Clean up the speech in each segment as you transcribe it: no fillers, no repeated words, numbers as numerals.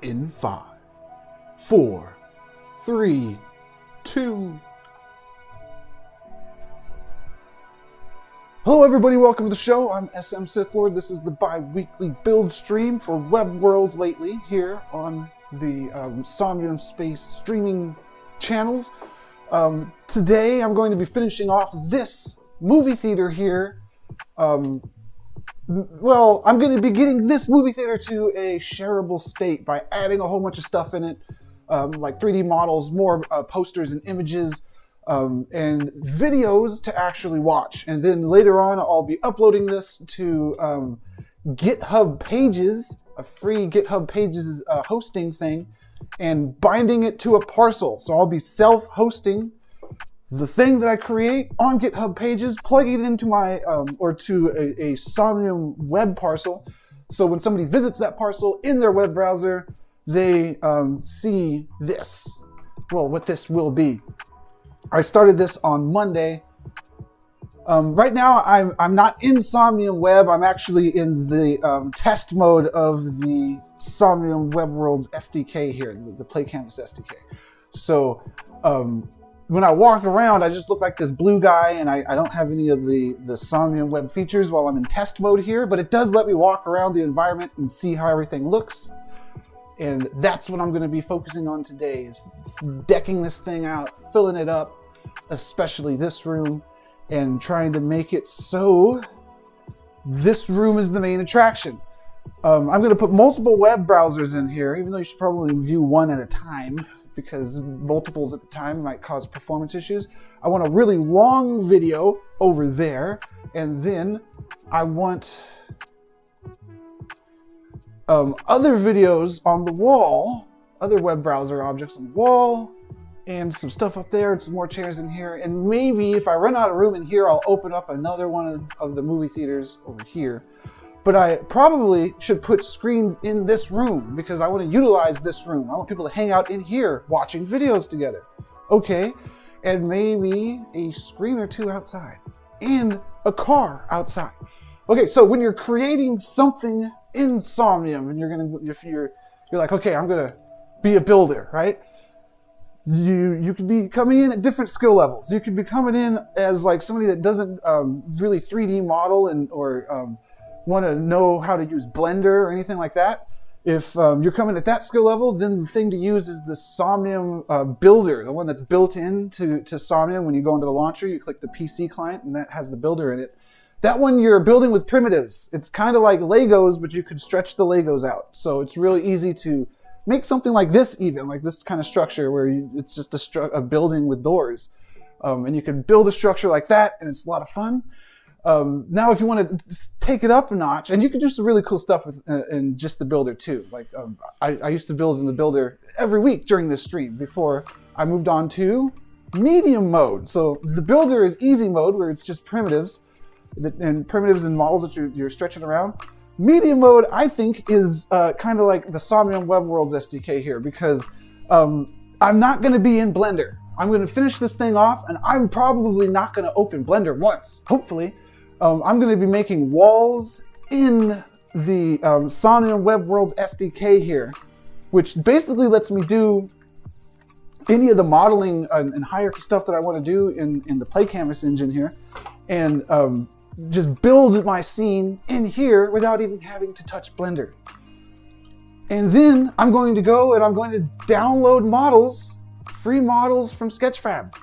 in 5, 4, 3, 2. Hello everybody, welcome to the show. I'm SM Sith Lord. This is the bi-weekly build stream for Web Worlds lately here on the Somnium Space streaming channels. Today I'm going to be finishing off this movie theater here. Well, I'm going to be getting this movie theater to a shareable state by adding a whole bunch of stuff in it, like 3D models, more posters and images, and videos to actually watch. And then later on, I'll be uploading this to GitHub Pages, a free GitHub Pages hosting thing, and binding it to a parcel. So I'll be self-hosting the thing that I create on GitHub Pages, plugging it into my, or to a Somnium web parcel. So when somebody visits that parcel in their web browser, they see this, well, what this will be. I started this on Monday. Right now, I'm not in Somnium Web. I'm actually in the test mode of the Somnium Web Worlds SDK here, the Play Canvas SDK. So when I walk around, I just look like this blue guy, and I don't have any of the Somnium Web features while I'm in test mode here, but it does let me walk around the environment and see how everything looks. And that's what I'm going to be focusing on today, is decking this thing out, filling it up, especially this room, and trying to make it so this room is the main attraction. I'm going to put multiple web browsers in here, even though you should probably view one at a time, because multiples at the time might cause performance issues. I want a really long video over there, and then I want other videos on the wall, other web browser objects on the wall, and some stuff up there, and some more chairs in here. And maybe if I run out of room in here, I'll open up another one of the movie theaters over here. But I probably should put screens in this room because I want to utilize this room. I want people to hang out in here watching videos together. Okay, and maybe a screen or two outside and a car outside. Okay, so when you're creating something in Somnium and you're like, okay, I'm gonna be a builder, right? You could be coming in at different skill levels. You could be coming in as like somebody that doesn't really 3D model or want to know how to use Blender or anything like that. If you're coming at that skill level, then the thing to use is the Somnium Builder, the one that's built into Somnium. When you go into the launcher, you click the PC client, and that has the builder in it. That one you're building with primitives. It's kind of like Legos, but you could stretch the Legos out. So it's really easy to make something like this, even like this kind of structure where it's just a building with doors. And you can build a structure like that, and it's a lot of fun. Now, if you want to take it up a notch, and you can do some really cool stuff with in just the builder too. Like I used to build in the builder every week during this stream before I moved on to medium mode. So the builder is easy mode, where it's just primitives and models that you're stretching around. Medium mode, I think, is kind of like the Somnium Web Worlds SDK here, because I'm not going to be in Blender. I'm going to finish this thing off, and I'm probably not going to open Blender once, hopefully. I'm going to be making walls in the Somnium Web Worlds SDK here, which basically lets me do any of the modeling and hierarchy stuff that I want to do in the Play Canvas engine here, and just build my scene in here without even having to touch Blender. And then I'm going to go and I'm going to download models, free models from Sketchfab,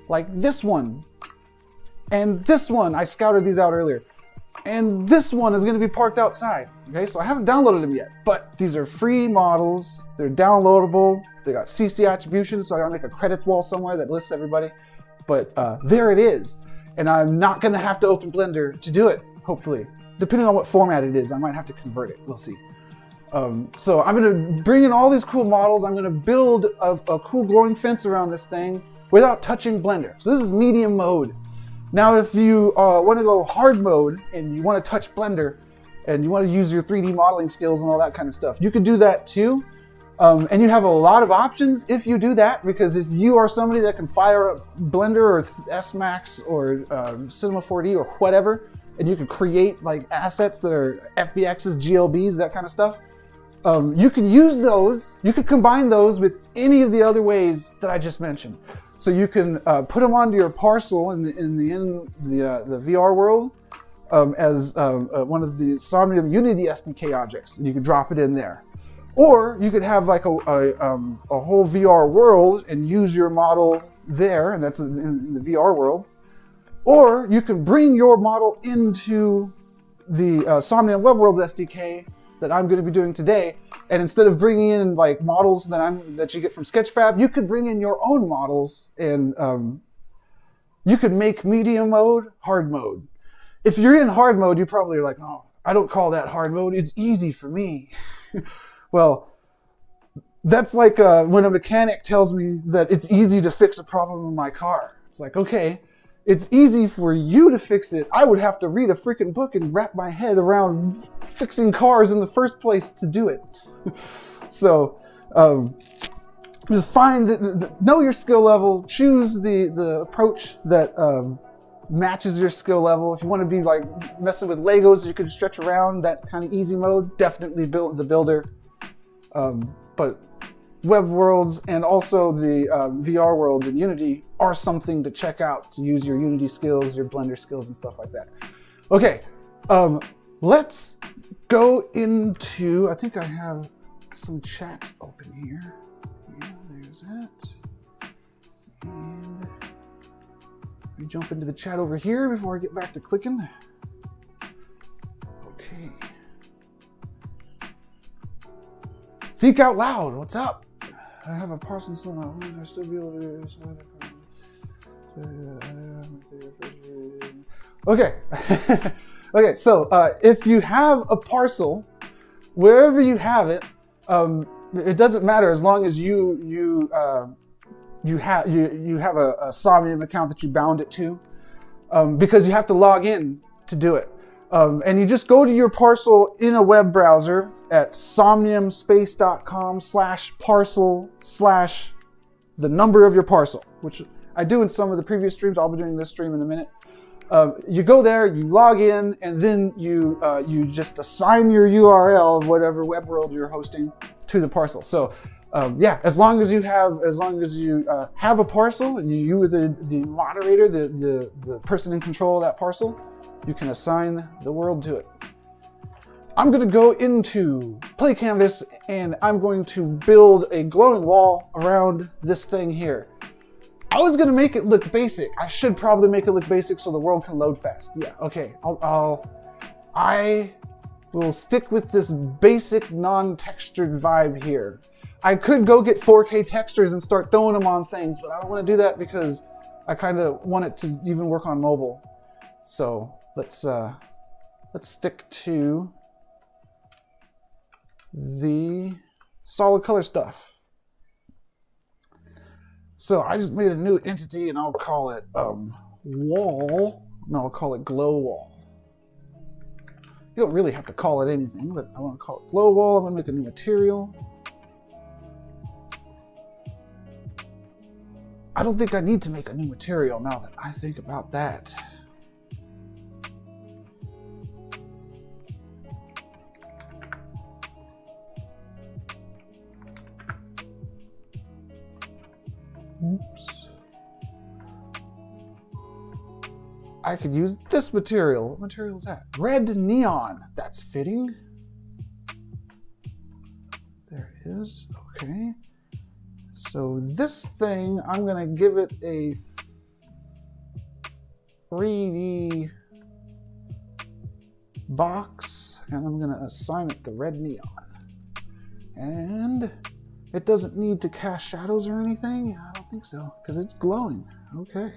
like this one. And this one, I scouted these out earlier. And this one is going to be parked outside. Okay, so I haven't downloaded them yet, but these are free models. They're downloadable. They got CC attribution, so I gotta make a credits wall somewhere that lists everybody. But there it is. And I'm not going to have to open Blender to do it, hopefully. Depending on what format it is, I might have to convert it. We'll see. So I'm going to bring in all these cool models. I'm going to build a cool glowing fence around this thing without touching Blender. So this is medium mode. Now, if you want to go hard mode and you want to touch Blender and you want to use your 3D modeling skills and all that kind of stuff, you can do that too. And you have a lot of options if you do that, because if you are somebody that can fire up Blender or S-Max or Cinema 4D or whatever, and you can create like assets that are FBXs, GLBs, that kind of stuff, You can use those, you can combine those with any of the other ways that I just mentioned. So you can put them onto your parcel in the VR world as one of the Somnium Unity SDK objects, and you can drop it in there. Or you could have like a whole VR world and use your model there, and that's in the VR world. Or you can bring your model into the Somnium Web Worlds SDK that I'm going to be doing today, and instead of bringing in like models that you get from Sketchfab, you could bring in your own models, and you could make medium mode, hard mode. If you're in hard mode, you probably are like, no, I don't call that hard mode. It's easy for me. Well, that's like when a mechanic tells me that it's easy to fix a problem in my car. It's like, okay, it's easy for you to fix it. I would have to read a freaking book and wrap my head around fixing cars in the first place to do it. So just know your skill level, choose the approach that matches your skill level. If you want to be like messing with Legos, you can stretch around that kind of easy mode, definitely build the builder. But web worlds and also the VR worlds in Unity are something to check out to use your Unity skills, your Blender skills, and stuff like that. Okay, let's go into, I think I have some chats open here. Yeah, there's that. And let me jump into the chat over here before I get back to clicking. Okay. Think Out Loud, what's up? I have a parcel still not. I still be able to Okay. Okay, so if you have a parcel, wherever you have it, it doesn't matter as long as you have a Somnium account that you bound it to, because you have to log in to do it. And you just go to your parcel in a web browser at somniumspace.com/parcel/ the number of your parcel, which I do in some of the previous streams. I'll be doing this stream in a minute. You go there, you log in, and then you just assign your URL of whatever web world you're hosting to the parcel. So yeah, as long as you have a parcel and you are the moderator, the person in control of that parcel, you can assign the world to it. I'm going to go into Play Canvas and I'm going to build a glowing wall around this thing here. I was going to make it look basic. I should probably make it look basic so the world can load fast. Yeah, okay. I will stick with this basic non-textured vibe here. I could go get 4K textures and start throwing them on things, but I don't want to do that because I kind of want it to even work on mobile. So let's stick to the solid color stuff. So I just made a new entity and I'll call it wall. No, I'll call it glow wall. You don't really have to call it anything, but I want to call it glow wall. I'm going to make a new material. I don't think I need to make a new material now that I think about that. Oops. I could use this material. What material is that? Red neon. That's fitting. There it is. Okay. So this thing, I'm going to give it a 3D box, and I'm going to assign it the red neon. And it doesn't need to cast shadows or anything? I don't think so, because it's glowing. Okay.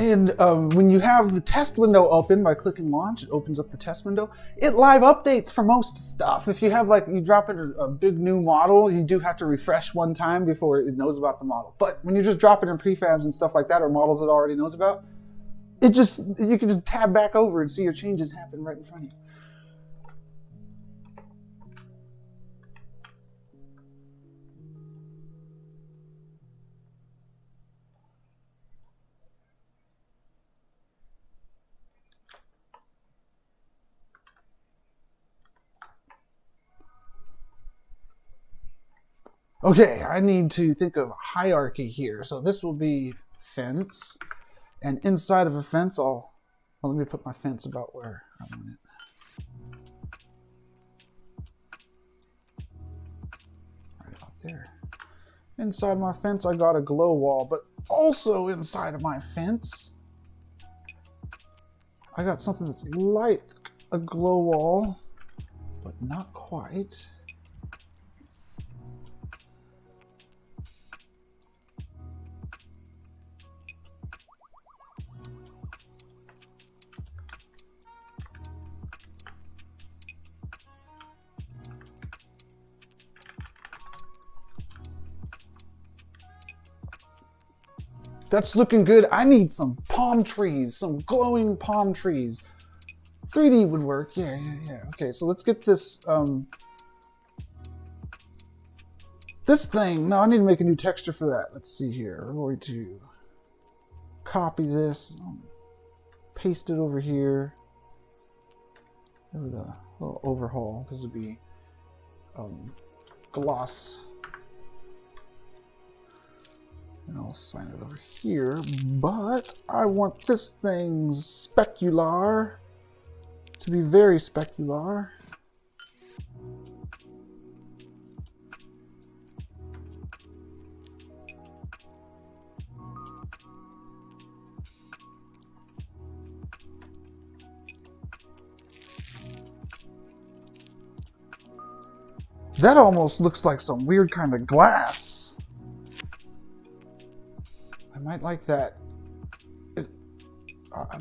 And when you have the test window open by clicking launch, it opens up the test window. It live updates for most stuff. If you have like, you drop in a big new model, you do have to refresh one time before it knows about the model. But when you just drop it in prefabs and stuff like that, or models it already knows about, you can just tab back over and see your changes happen right in front of you. Okay, I need to think of hierarchy here. So this will be fence, and inside of a fence, well, let me put my fence about where I want it. Right about there. Inside my fence, I got a glow wall, but also inside of my fence, I got something that's like a glow wall, but not quite. That's looking good. I need some palm trees, some glowing palm trees. 3D would work. Yeah. Okay, so let's get this this thing. No, I need to make a new texture for that. Let's see here. We're going to copy this, paste it over here. There we go. A little overhaul. This would be gloss. And I'll sign it over here, but I want this thing specular to be very specular. That almost looks like some weird kind of glass. I might like that.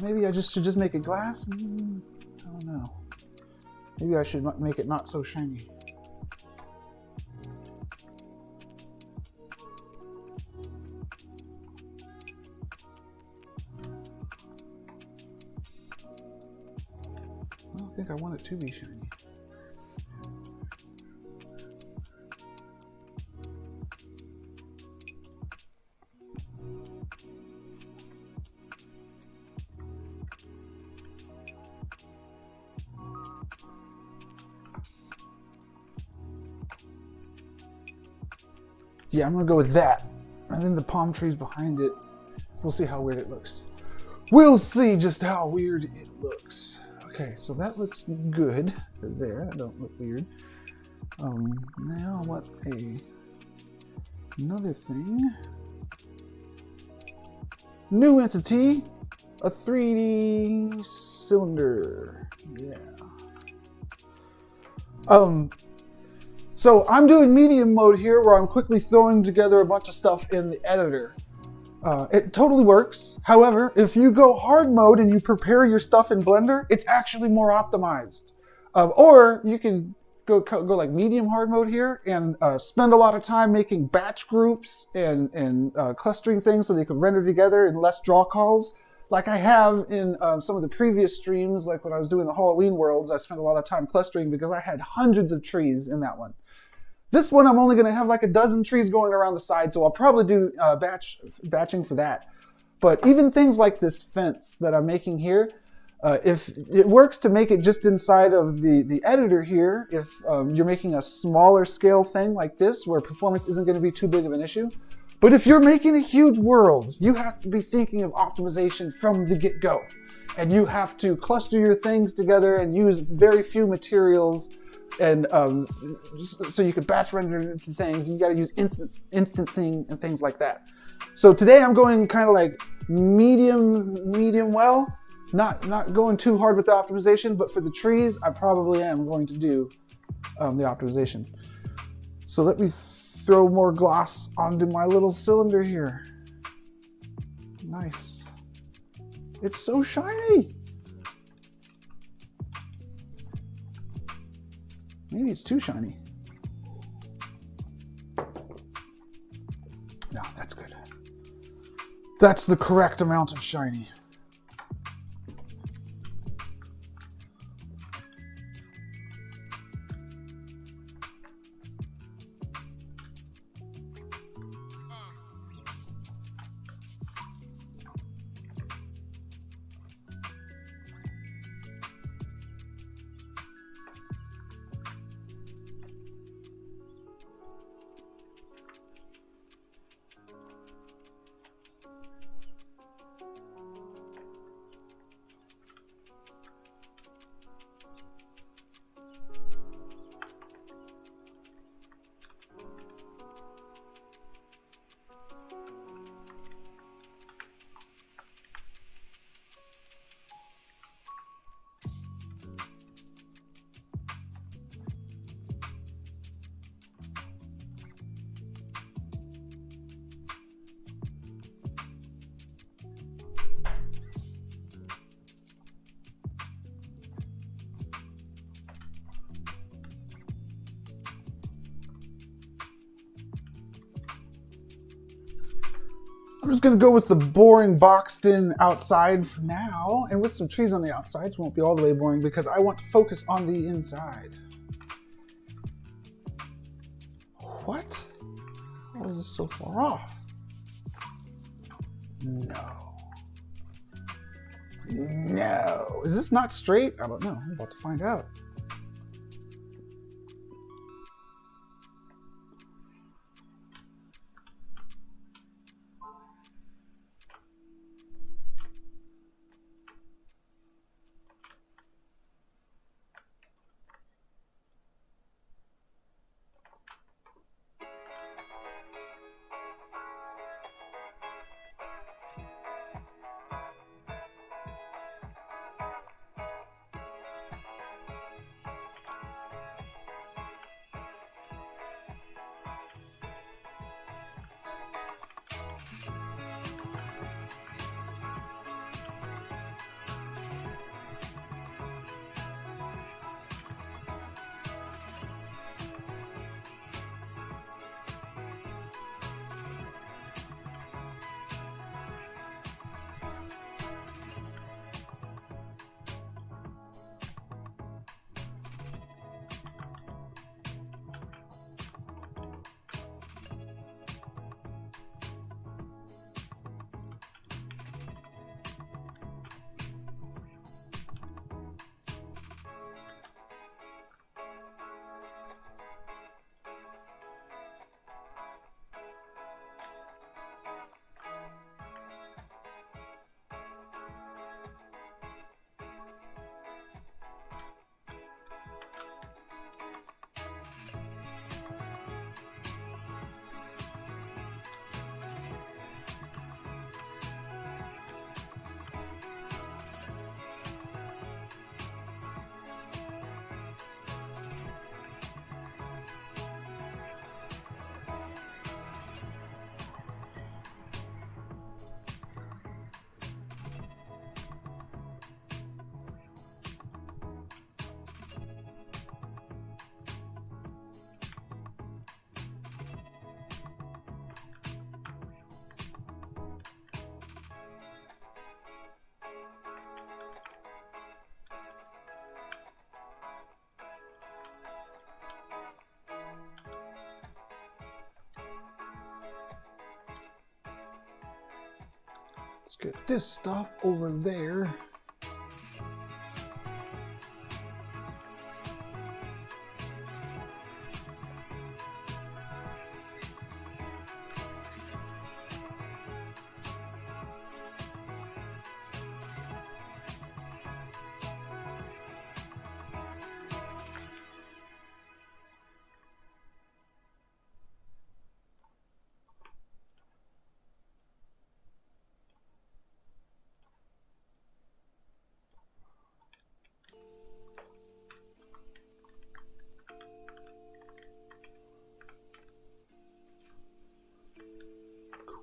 Maybe I should just make it glass? I don't know. Maybe I should make it not so shiny. I don't think I want it to be shiny. Yeah, I'm gonna go with that. And then the palm trees behind it. We'll see how weird it looks. We'll see just how weird it looks. Okay, so that looks good there. That don't look weird. Now I want another thing. New entity, a 3D cylinder. Yeah. So I'm doing medium mode here where I'm quickly throwing together a bunch of stuff in the editor. It totally works. However, if you go hard mode and you prepare your stuff in Blender, it's actually more optimized. Or you can go like medium hard mode here and spend a lot of time making batch groups and clustering things so they can render together in less draw calls. Like I have in some of the previous streams, like when I was doing the Halloween worlds, I spent a lot of time clustering because I had hundreds of trees in that one. This one, I'm only going to have like a dozen trees going around the side, so I'll probably do batching for that. But even things like this fence that I'm making here, if it works to make it just inside of the editor here, if you're making a smaller scale thing like this, where performance isn't going to be too big of an issue. But if you're making a huge world, you have to be thinking of optimization from the get-go. And you have to cluster your things together and use very few materials, and so you can batch render into things. You got to use instancing and things like that. So today I'm going kind of like medium well, not going too hard with the optimization, but for the trees, I probably am going to do the optimization. So let me throw more gloss onto my little cylinder here. Nice. It's so shiny. Maybe it's too shiny. No, that's good. That's the correct amount of shiny. I'm just gonna go with the boring boxed in outside for now, and with some trees on the outsides won't be all the way boring because I want to focus on the inside. What? How is this so far off? No. No. Is this not straight? I don't know. I'm about to find out. Let's get this stuff over there.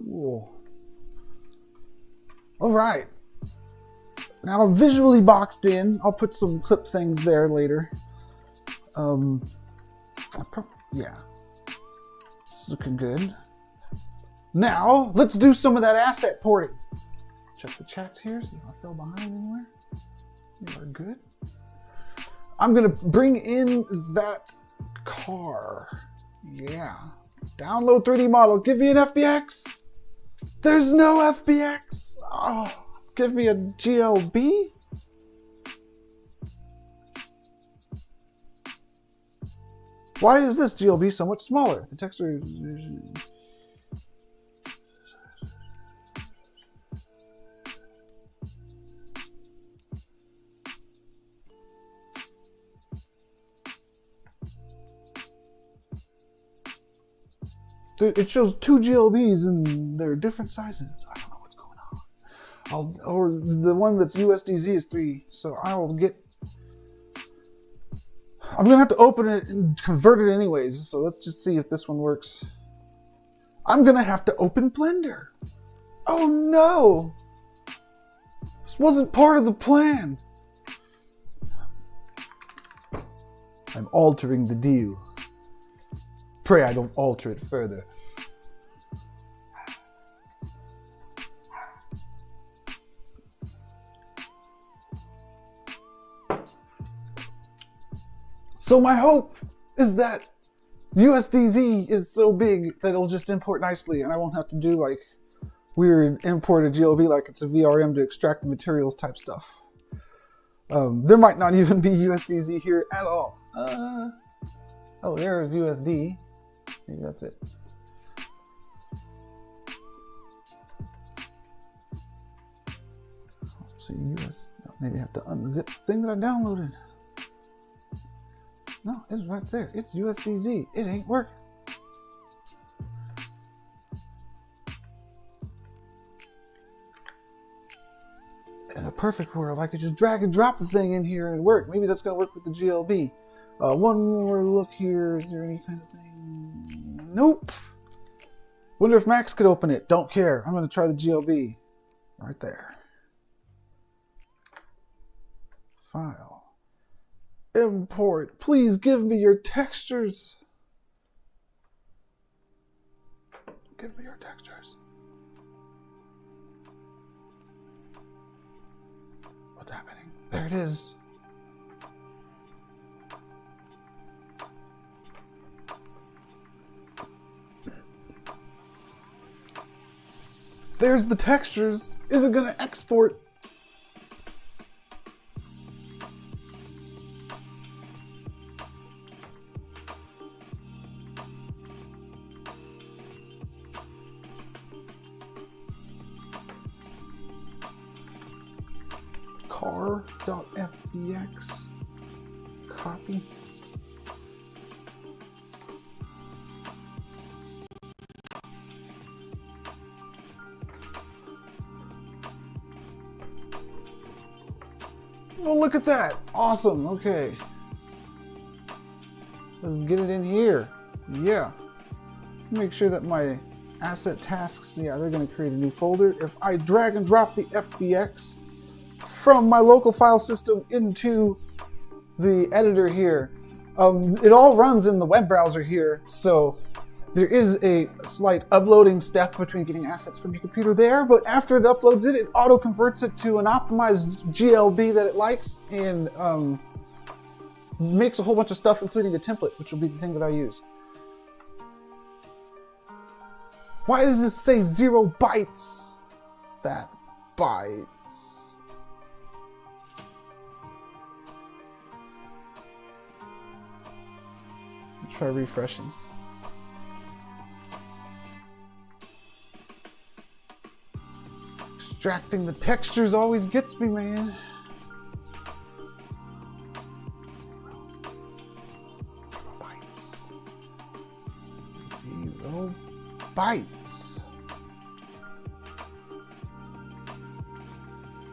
Cool. All right. Now visually boxed in. I'll put some clip things there later. Yeah. It's looking good. Now, let's do some of that asset porting. Check the chats here, see if I fell behind anywhere. You are good. I'm gonna bring in that car. Yeah. Download 3D model. Give me an FBX. There's no FBX. Oh, give me a GLB. Why is this GLB so much smaller? The texture is... It shows 2 GLBs and they're different sizes. I don't know what's going on. Or the one that's USDZ is 3, so I will get... I'm gonna have to open it and convert it anyways, so let's just see if this one works. I'm gonna have to open Blender. Oh no! This wasn't part of the plan. I'm altering the deal. Pray I don't alter it further. So my hope is that USDZ is so big that it'll just import nicely and I won't have to do like weird import a GLB like it's a VRM to extract the materials type stuff. There might not even be USDZ here at all. Oh, there's USD. Maybe that's it. See US. Maybe I have to unzip the thing that I downloaded. No, it's right there. It's USDZ. It ain't working. In a perfect world, I could just drag and drop the thing in here and work. Maybe that's going to work with the GLB. One more look here. Is there any kind of thing? Nope. Wonder if Max could open it. Don't care. I'm going to try the GLB. Right there. File. Import. Please give me your textures. Give me your textures. What's happening? There it is. There's the textures. Is it going to export? car.fbx copy. Well, look at that. Awesome. Okay. Let's get it in here. Yeah. Make sure that my asset tasks, yeah, they're going to create a new folder. If I drag and drop the FBX from my local file system into the editor here, it all runs in the web browser here, so there is a slight uploading step between getting assets from your computer there, but after it uploads it, it auto-converts it to an optimized GLB that it likes and makes a whole bunch of stuff, including a template, which will be the thing that I use. Why does this say 0 bytes? That bytes. Try refreshing. Extracting the textures always gets me, man. 0 bytes.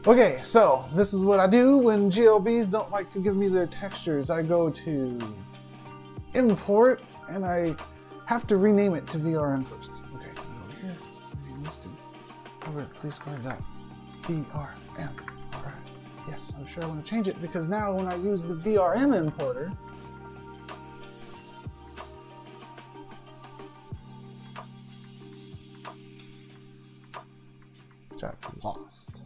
Okay, so this is what I do when GLBs don't like to give me their textures. I go to import and I have to rename it to VRM first. Okay, over here. Let's do over. Please call it out. VRM. All right. Yes, I'm sure I want to change it because now when I use the VRM importer, which I've lost.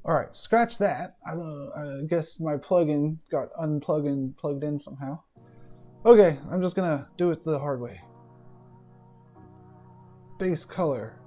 All right, scratch that. I don't know. I guess my plugin got unplugged and plugged in somehow. Okay, I'm just gonna do it the hard way. Base color.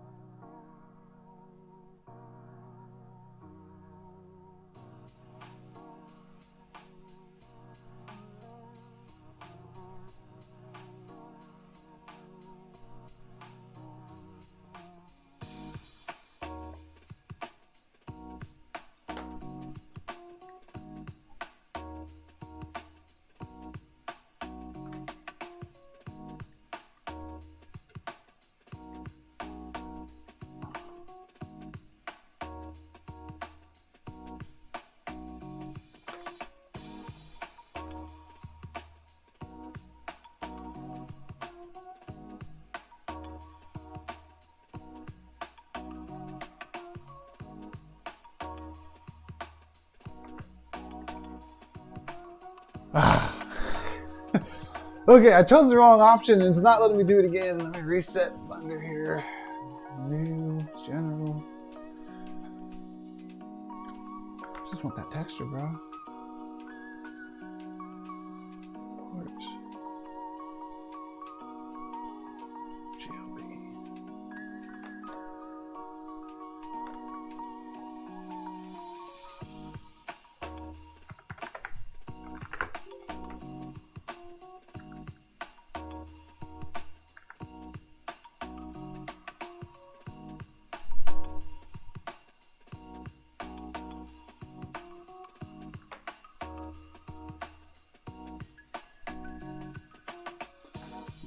Okay, I chose the wrong option and it's not letting me do it again. Let me reset Blender here. New, general. Just want that texture, bro. Port. GLB.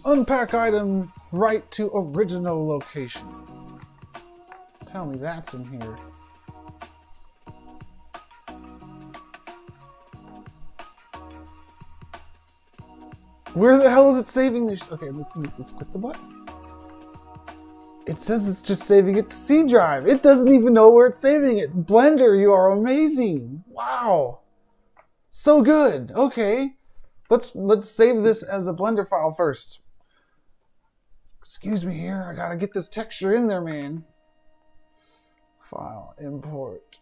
Unpack item right to original location. Tell me that's in here. Where the hell is it saving this? Okay, let's click the button. It says it's just saving it to C drive. It doesn't even know where it's saving it. Blender, you are amazing. Wow. So good. Okay. Let's save this as a Blender file first. Excuse me here, I gotta get this texture in there, man. File, import.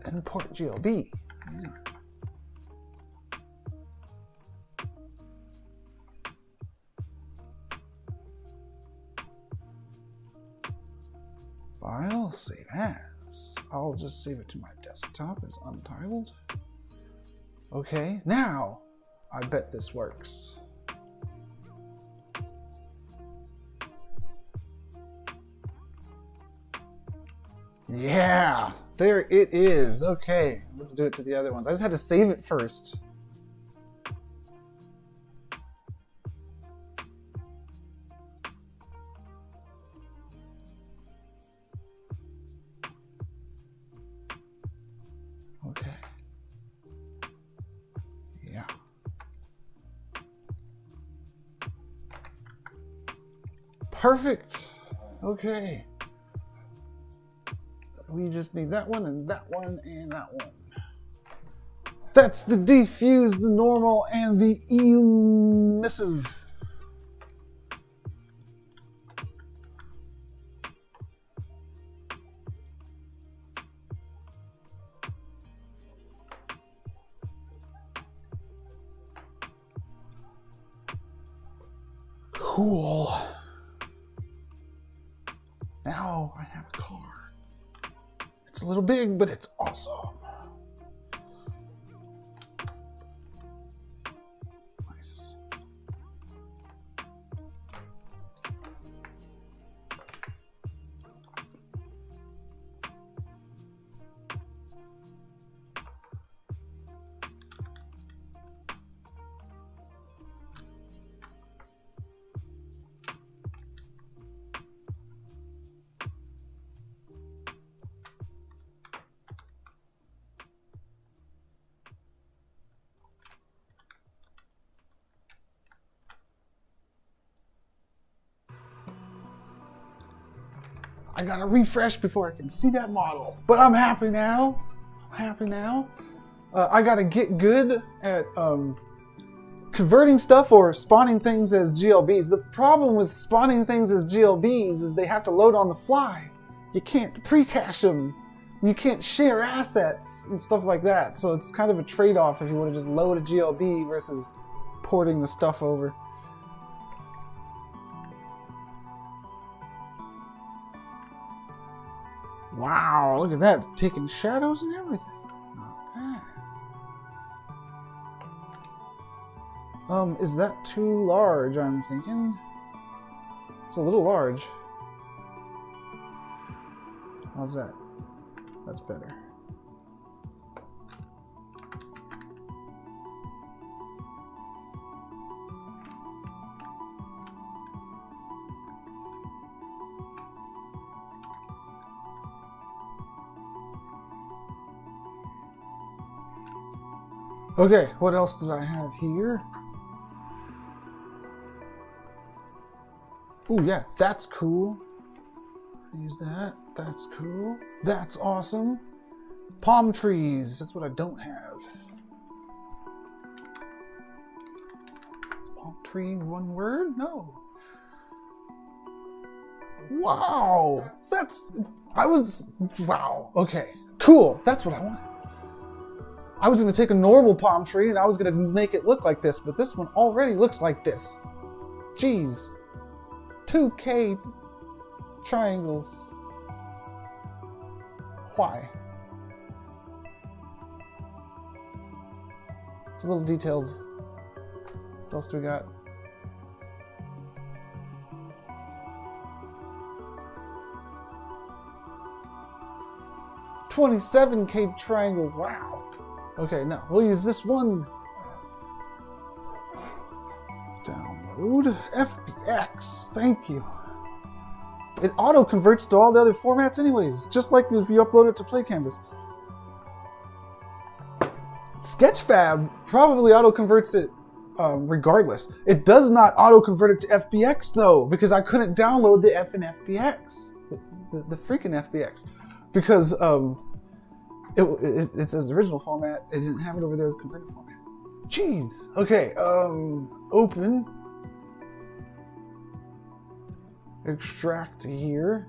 Import GLB. File, save as. I'll just save it to my desktop as untitled. Okay, now I bet this works. Yeah, there it is. Okay, let's do it to the other ones. I just had to save it first. Okay. Yeah. Perfect. Okay. We just need that one and that one and that one. That's the diffuse, the normal, and the emissive. Cool. Now I have a car. It's a little big, but it's awesome. Nice. I gotta refresh before I can see that model. But I'm happy now. I gotta get good at converting stuff or spawning things as GLBs. The problem with spawning things as GLBs is they have to load on the fly. You can't pre-cache them. You can't share assets and stuff like that. So it's kind of a trade-off if you want to just load a GLB versus porting the stuff over. Wow, look at that. It's taking shadows and everything. Is that too large, I'm thinking? It's a little large. How's that? That's better. Okay, what else did I have here? Oh yeah, that's cool. Use that. That's cool. That's awesome. Palm trees. That's what I don't have. Palm tree, one word? No. Wow. Wow. Okay. Cool. That's what I wanted. I was going to take a normal palm tree and I was going to make it look like this, but this one already looks like this. Jeez. 2K triangles. Why? It's a little detailed. What else do we got? $27K triangles. Wow. Okay, now we'll use this one. Download FBX. Thank you. It auto converts to all the other formats anyways, just like if you upload it to Play Canvas. Sketchfab probably auto converts it regardless. It does not auto convert it to FBX though, because I couldn't download the F in FBX, the freaking FBX, because it says original format. It didn't have it over there as converted format. Jeez. Okay. Open. Extract here.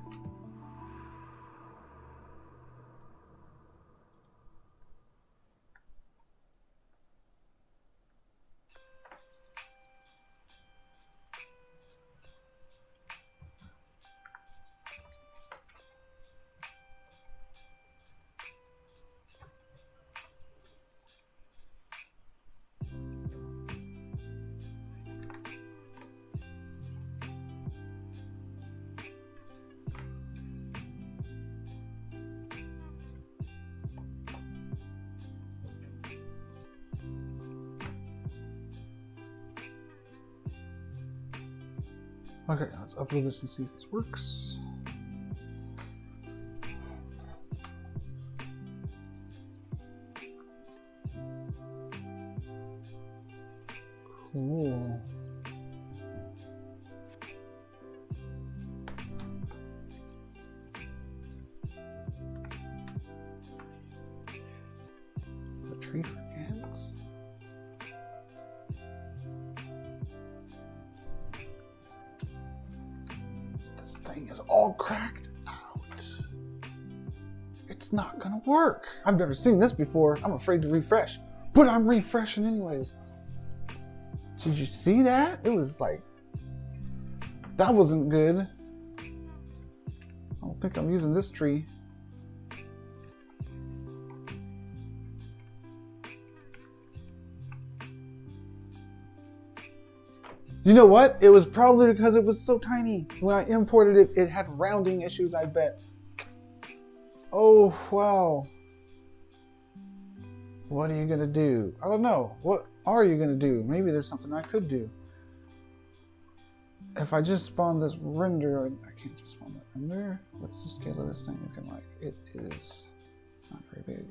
Okay, let's upload this and see if this works. Cool. Is that a tree for ants? This thing is all cracked out. It's not gonna work. I've never seen this before. I'm afraid to refresh, but I'm refreshing anyways. Did you see that? It was like, that wasn't good. I don't think I'm using this tree. You know what? It was probably because it was so tiny. When I imported it, it had rounding issues, I bet. Oh, wow. What are you gonna do? I don't know. What are you gonna do? Maybe there's something I could do. If I just spawn this render, I can't just spawn that render. What's the scale of this thing looking like? It is not very big.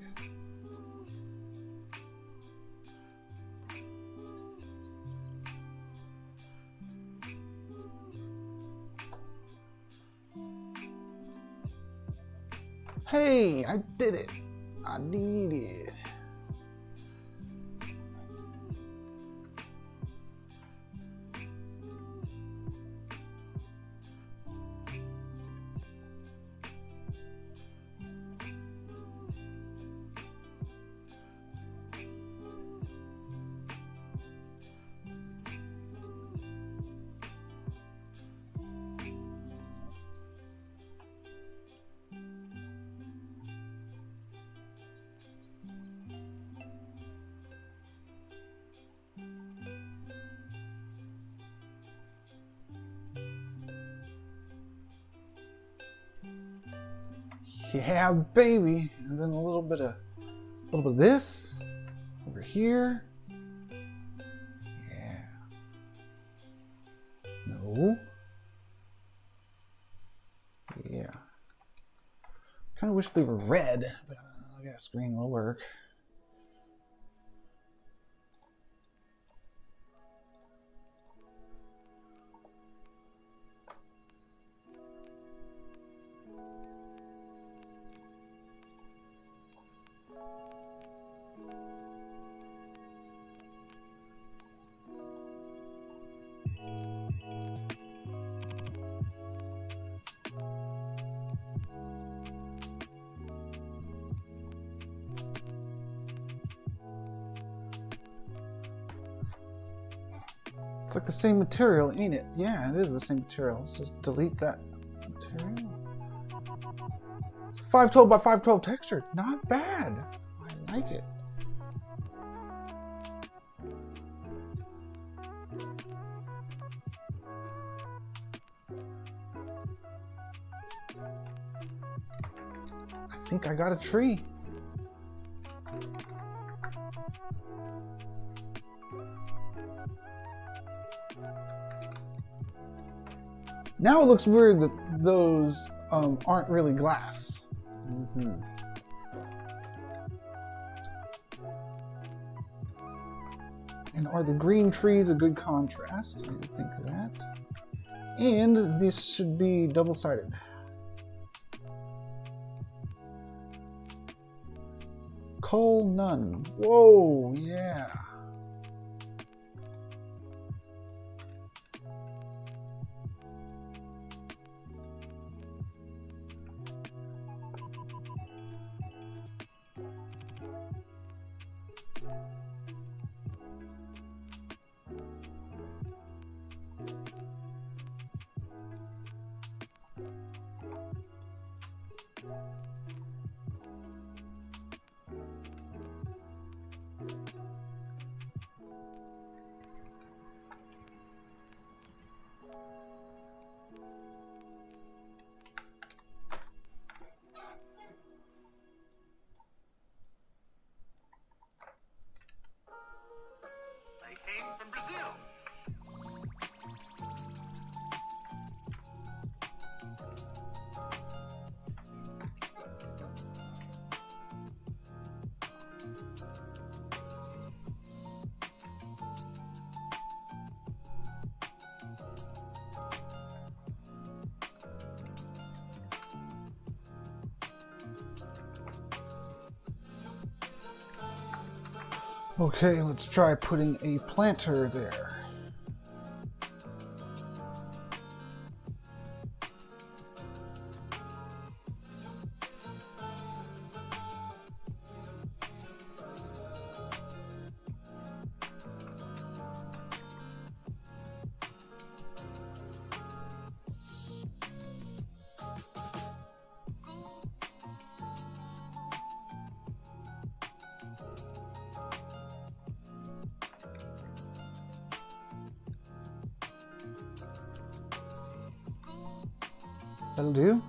Hey, I did it. I did it. Yeah, baby. And then a little bit of this over here. Yeah. No. Yeah. Kind of wish they were red, but I guess green will work. It's like the same material, ain't it? Yeah, it is the same material. Let's just delete that material. It's a 512 by 512 texture. Not bad. I like it. I think I got a tree. Now it looks weird that those aren't really glass. And are the green trees a good contrast? I think that. And this should be double-sided. Cull none. Whoa, yeah. Okay, let's try putting a planter there. That'll do.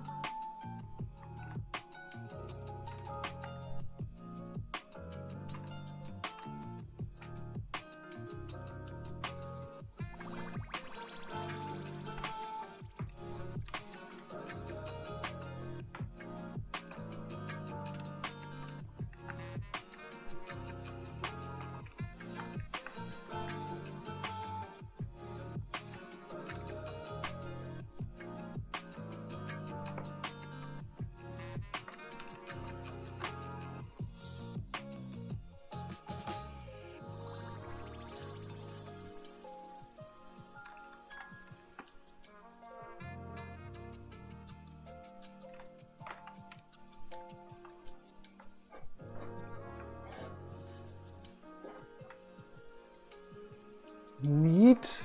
Neat.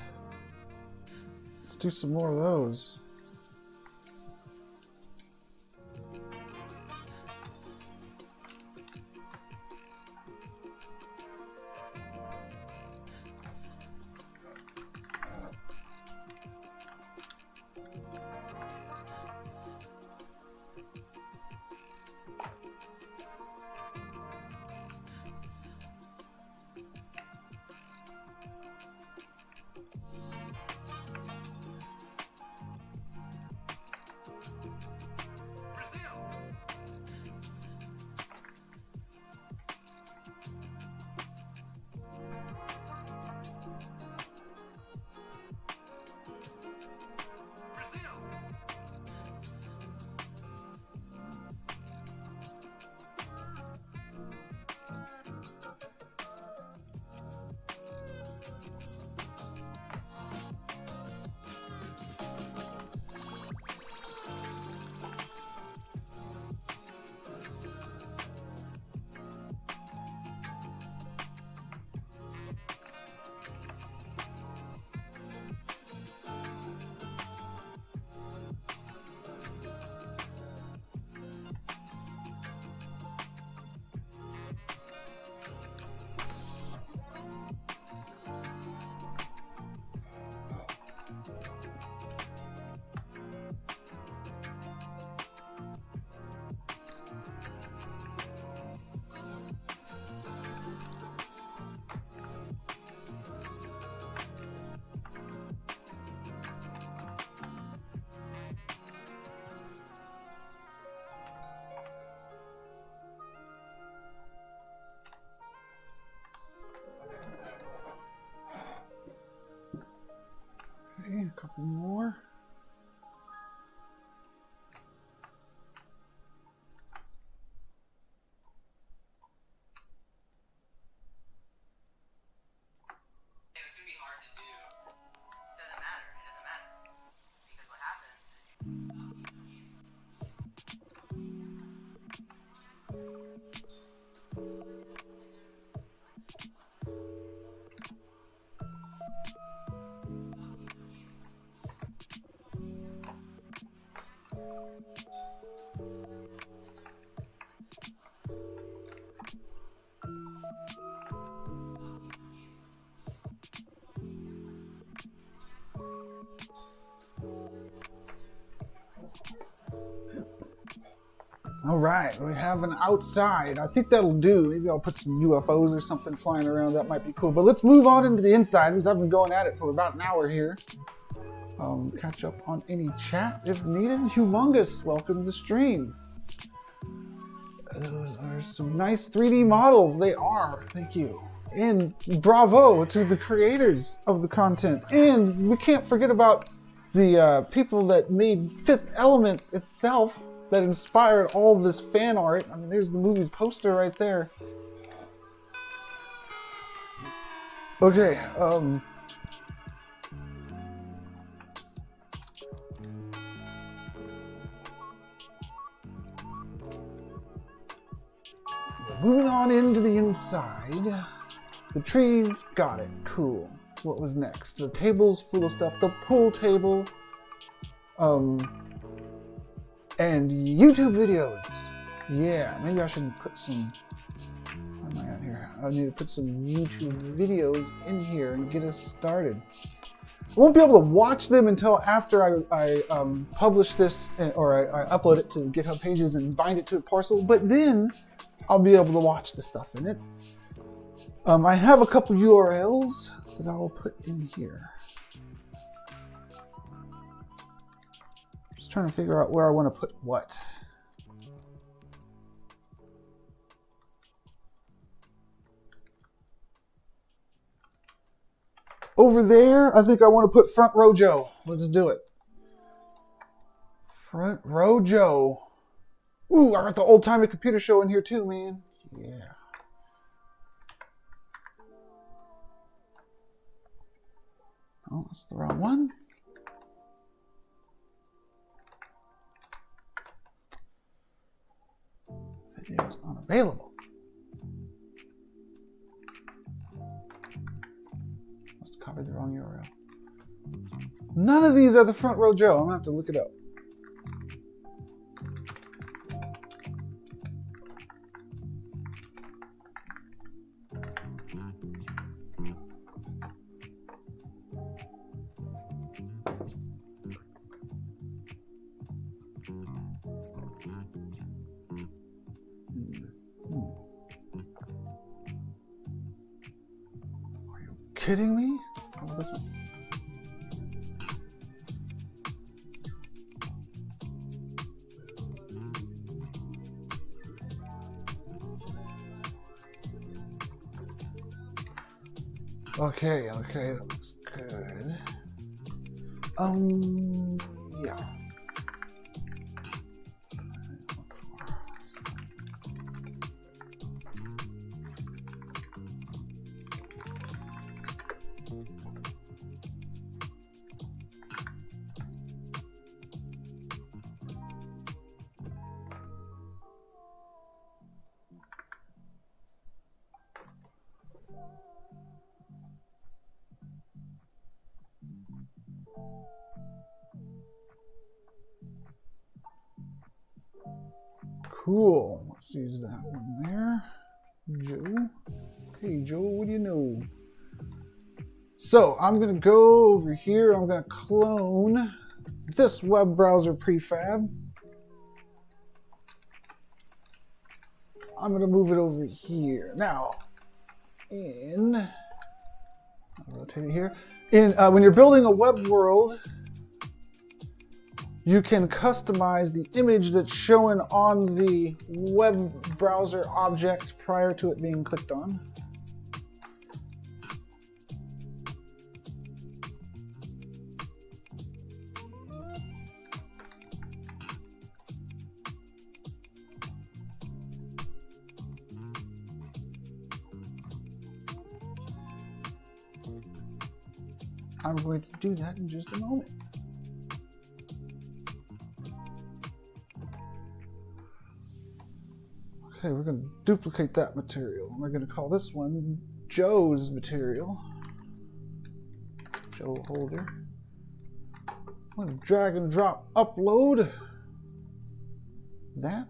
Let's do some more of those. Okay, a couple more. All right, we have an outside. I think that'll do. Maybe I'll put some UFOs or something flying around. That might be cool. But let's move on into the inside because I've been going at it for about an hour here. Catch up on any chat if needed. Humongous, welcome to the stream. Those are some nice 3D models. They are. Thank you. And bravo to the creators of the content. And we can't forget about the people that made Fifth Element itself, that inspired all this fan art. I mean, there's the movie's poster right there. Okay, moving on into the inside. The trees, got it, cool. What was next? The table's full of stuff. The pool table. And YouTube videos. Yeah, maybe I should put some... Where am I at here? I need to put some YouTube videos in here and get us started. I won't be able to watch them until after I publish this, or I upload it to GitHub pages and bind it to a parcel, but then I'll be able to watch the stuff in it. I have a couple URLs that I'll put in here. Just trying to figure out where I want to put what. Over there, I think I want to put Front Row Joe. Let's do it. Front Row Joe. Ooh, I got the Old Timey Computer Show in here too, man. Yeah. Oh, that's the wrong one. Videos unavailable. Must have copied the None of these are the Front Row Joe. I'm gonna have to look it up. Are you kidding me? Oh, this one. Okay, that looks good. Yeah. Cool. Let's use that one there. Joe. Hey, Joe, what do you know? So I'm going to go over here. I'm going to clone this web browser prefab. I'm going to move it over here. Now, I'll rotate it here. When you're building a web world, you can customize the image that's shown on the web browser object prior to it being clicked on. I'm going to do that in just a moment. Okay, we're going to duplicate that material. We're going to call this one Joe's material. Joe holder. I'm going to drag and drop upload that.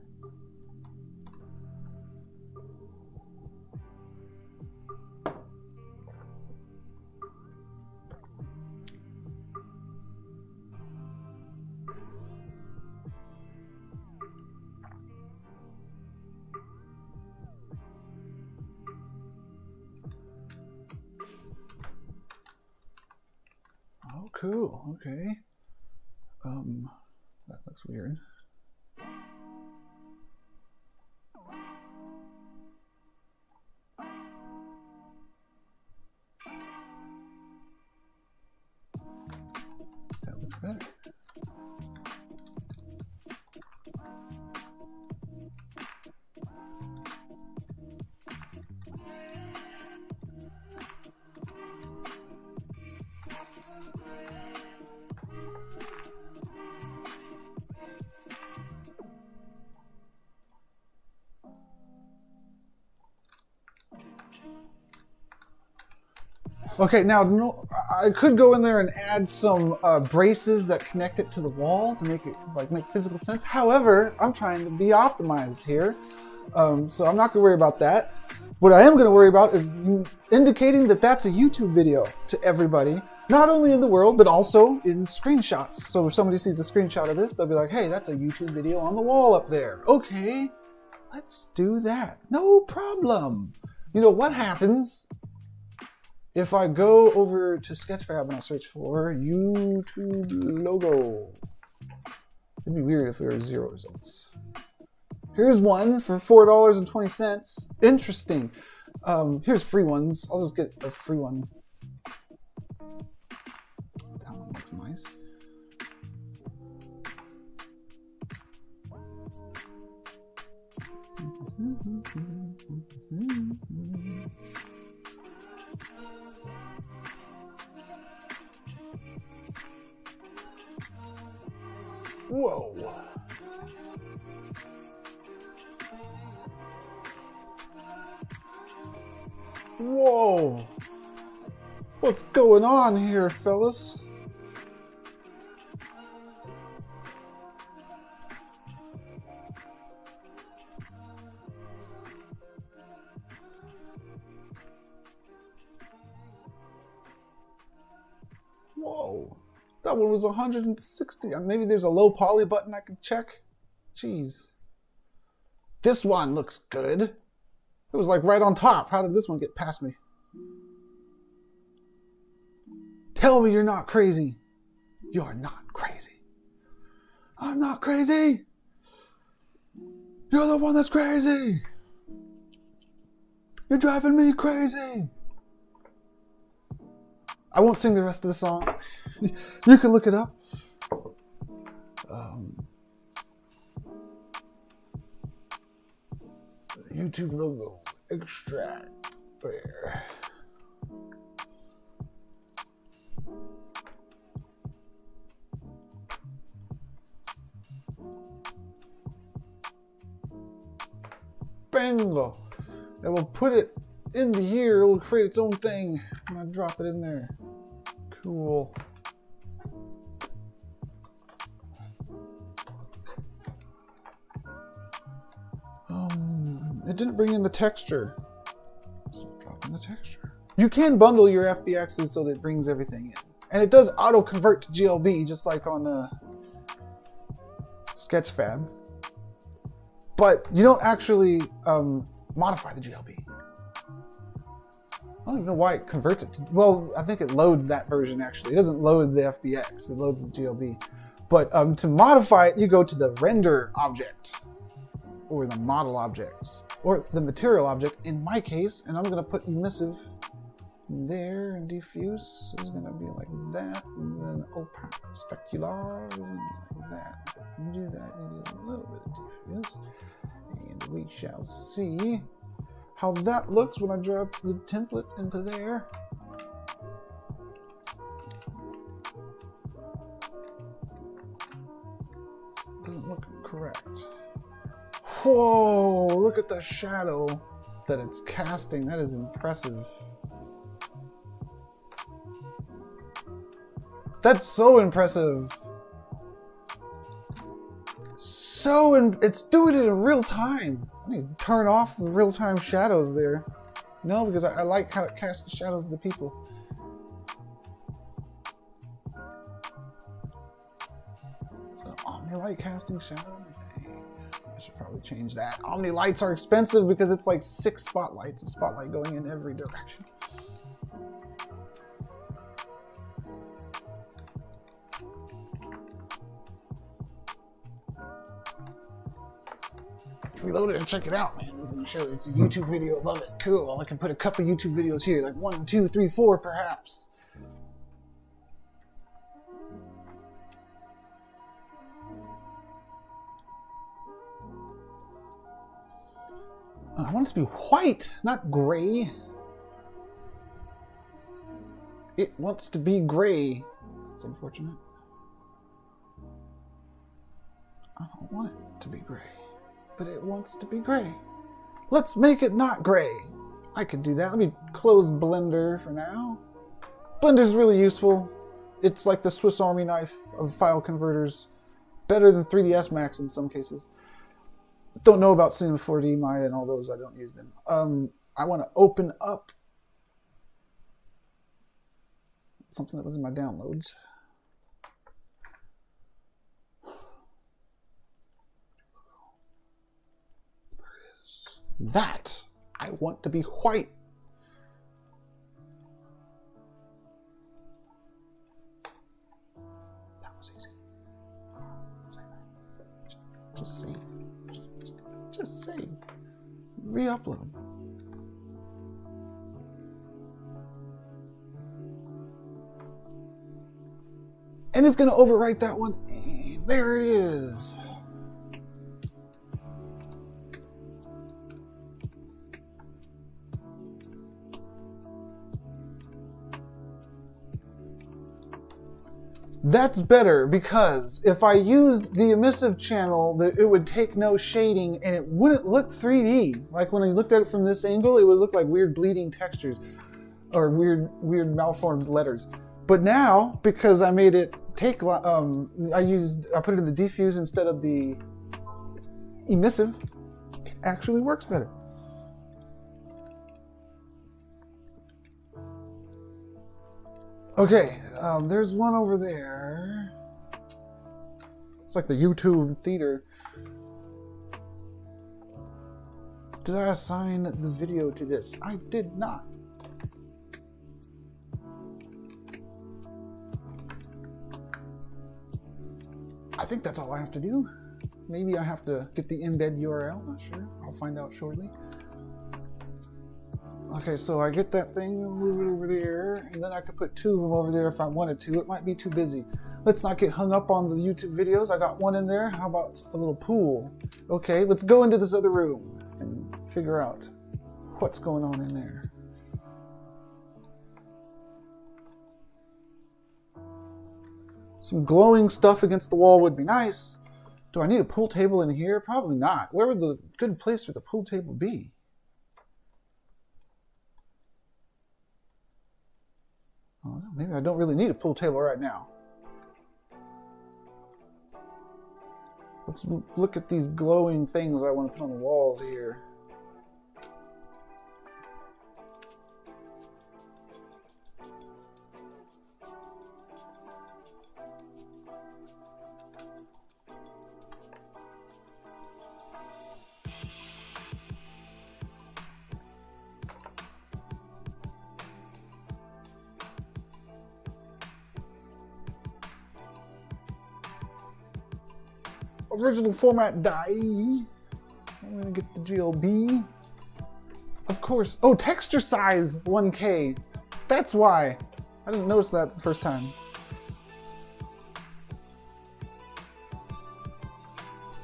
Oh, cool. Okay. That looks weird. That looks better. Okay, now I could go in there and add some braces that connect it to the wall to make it make physical sense. However, I'm trying to be optimized here, so I'm not going to worry about that. What I am going to worry about is indicating that that's a YouTube video to everybody, not only in the world but also in screenshots. So if somebody sees a screenshot of this, they'll be like, "Hey, that's a YouTube video on the wall up there." Okay, let's do that. No problem. You know what happens if I go over to Sketchfab and I search for YouTube logo? It'd be weird if there were 0 results. Here's one for $4.20. Interesting. Here's free ones. I'll just get a free one. That one looks nice. Whoa. Whoa. What's going on here, fellas? That one was 160. Maybe there's a low poly button I could check. Jeez. This one looks good. It was like right on top. How did this one get past me? Tell me you're not crazy. You're not crazy. I'm not crazy. You're the one that's crazy. You're driving me crazy. I won't sing the rest of the song. You can look it up. YouTube logo. Extract. There. Bingo. And we'll put it into here. It'll create its own thing. I'm gonna drop it in there. Cool. It didn't bring in the texture. So drop in the texture. You can bundle your FBXs so that it brings everything in. And it does auto convert to GLB just like on Sketchfab. But you don't actually modify the GLB. I don't even know why it converts it to, well, I think it loads that version actually. It doesn't load the FBX, it loads the GLB. But to modify it, you go to the render object or the model object or the material object in my case, and I'm gonna put emissive there and diffuse is gonna be like that, and then opaque specular is gonna be like that. You do that, you do a little bit of diffuse, and we shall see how that looks when I drop the template into there. Doesn't look correct. Whoa, look at the shadow that it's casting. That is impressive. That's so impressive. It's doing it in real time. I need to turn off the real-time shadows there. No, because I like how it casts the shadows of the people. So Omni-Light casting shadows? Dang, I should probably change that. Omni-Lights are expensive because it's like 6 spotlights. A spotlight going in every direction. Reload it and check it out, man. It's gonna show you it's a YouTube video. Love it. Cool. I can put a couple YouTube videos here, like 1, 2, 3, 4, perhaps. I want it to be white, not gray. It wants to be gray. That's unfortunate. I don't want it to be gray. But it wants to be gray. Let's make it not gray. I could do that. Let me close Blender for now. Blender's really useful. It's like the Swiss Army knife of file converters. Better than 3ds Max in some cases. Don't know about Cinema 4D, Maya, and all those. I don't use them. I want to open up something that was in my downloads. That I want to be white. That was easy. Just save. Just save. Re-upload. And it's going to overwrite that one. And there it is. That's better because if I used the emissive channel, it would take no shading and it wouldn't look 3D. Like when I looked at it from this angle, it would look like weird bleeding textures or weird malformed letters. But now, because I made it take, I put it in the diffuse instead of the emissive, it actually works better. Okay, there's one over there. like the YouTube theater. Did I assign the video to this? I did not. I think that's all I have to do. Maybe I have to get the embed URL, not sure. I'll find out shortly. Okay, so I get that thing, move it over there, and then I could put 2 of them over there if I wanted to. It might be too busy. Let's not get hung up on the YouTube videos. I got one in there. How about a little pool? Okay, let's go into this other room and figure out what's going on in there. Some glowing stuff against the wall would be nice. Do I need a pool table in here? Probably not. Where would the good place for the pool table be? Oh, maybe I don't really need a pool table right now. Let's look at these glowing things I want to put on the walls here. Original format die. I'm gonna get the GLB. Of course. Oh, texture size 1K. That's why. I didn't notice that the first time.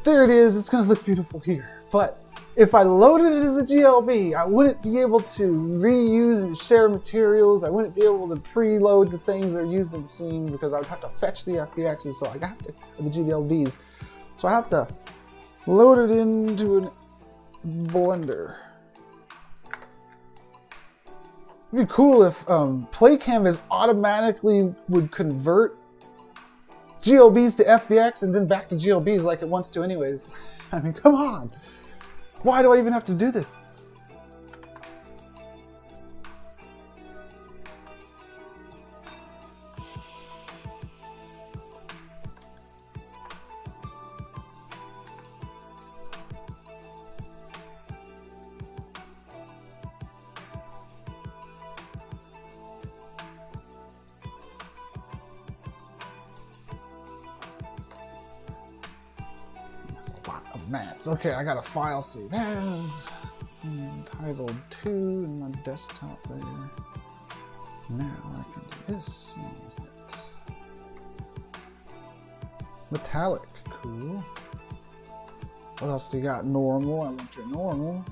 There it is. It's gonna look beautiful here. But if I loaded it as a GLB, I wouldn't be able to reuse and share materials. I wouldn't be able to preload the things that are used in the scene because I would have to fetch the FBXs. So I got to, the GLBs. So I have to load it into a Blender. It'd be cool if Play Canvas automatically would convert GLBs to FBX and then back to GLBs like it wants to anyways. I mean, come on. Why do I even have to do this? Mats. Okay, I got a file save as entitled 2 in my desktop there. Now I can do this and use it. Metallic, cool. What else do you got? Normal, I went to normal.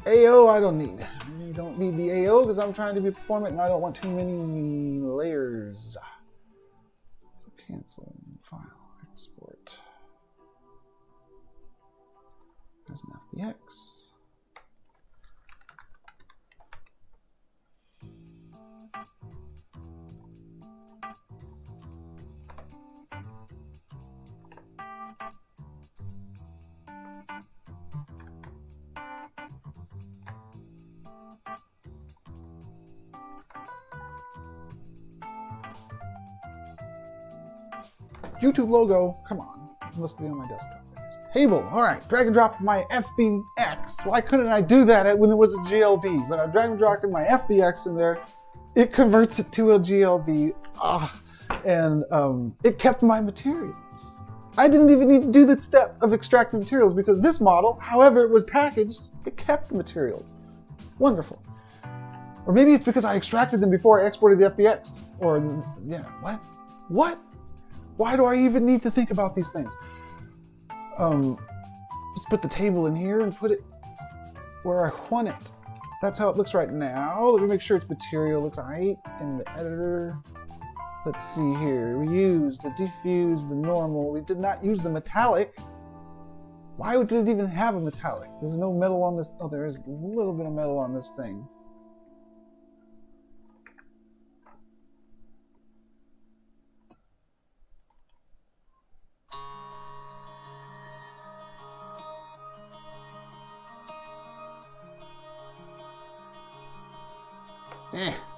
AO I don't need. You don't need the AO because I'm trying to be performant and I don't want too many layers. So cancel file, export. As an FBX. YouTube logo, come on, it must be on my desktop. Table, all right, drag and drop my FBX. Why couldn't I do that when it was a GLB? When I drag and drop my FBX in there, it converts it to a GLB, and it kept my materials. I didn't even need to do the step of extracting materials because this model, however it was packaged, it kept the materials. Wonderful. Or maybe it's because I extracted them before I exported the FBX. Or, yeah, what? What? Why do I even need to think about these things? Let's put the table in here and put it where I want it. That's how it looks right now. Let me make sure its material looks right in the editor. Let's see here. We used the diffuse, the normal. We did not use the metallic. Why did it even have a metallic? There's no metal on this. Oh, there is a little bit of metal on this thing.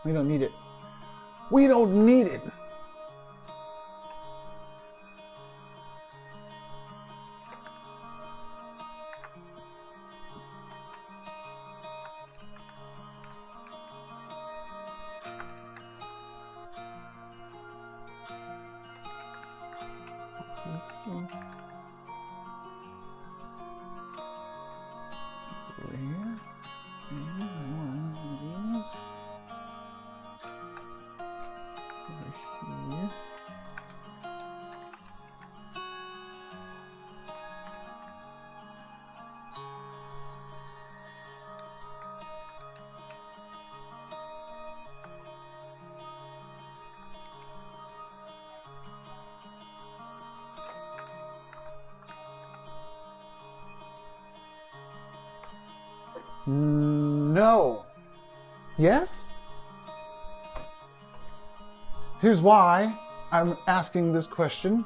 We don't need it. We don't need it. No. Yes? Here's why I'm asking this question.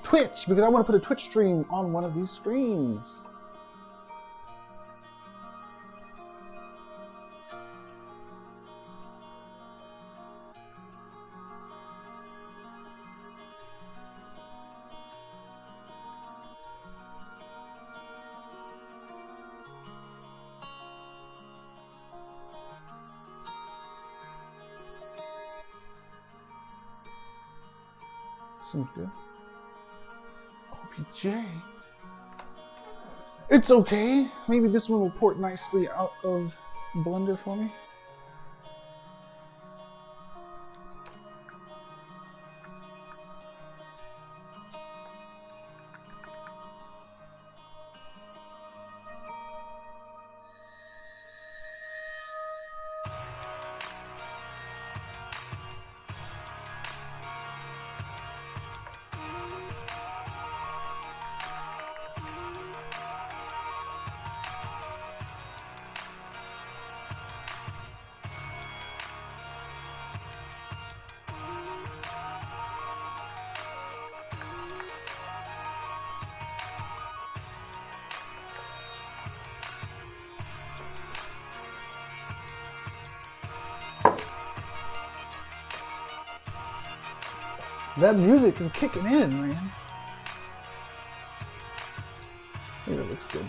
Twitch, because I want to put a Twitch stream on one of these screens. Seems good. OBJ. It's okay. Maybe this one will port nicely out of Blender for me. That music is kicking in, man. I think that looks good.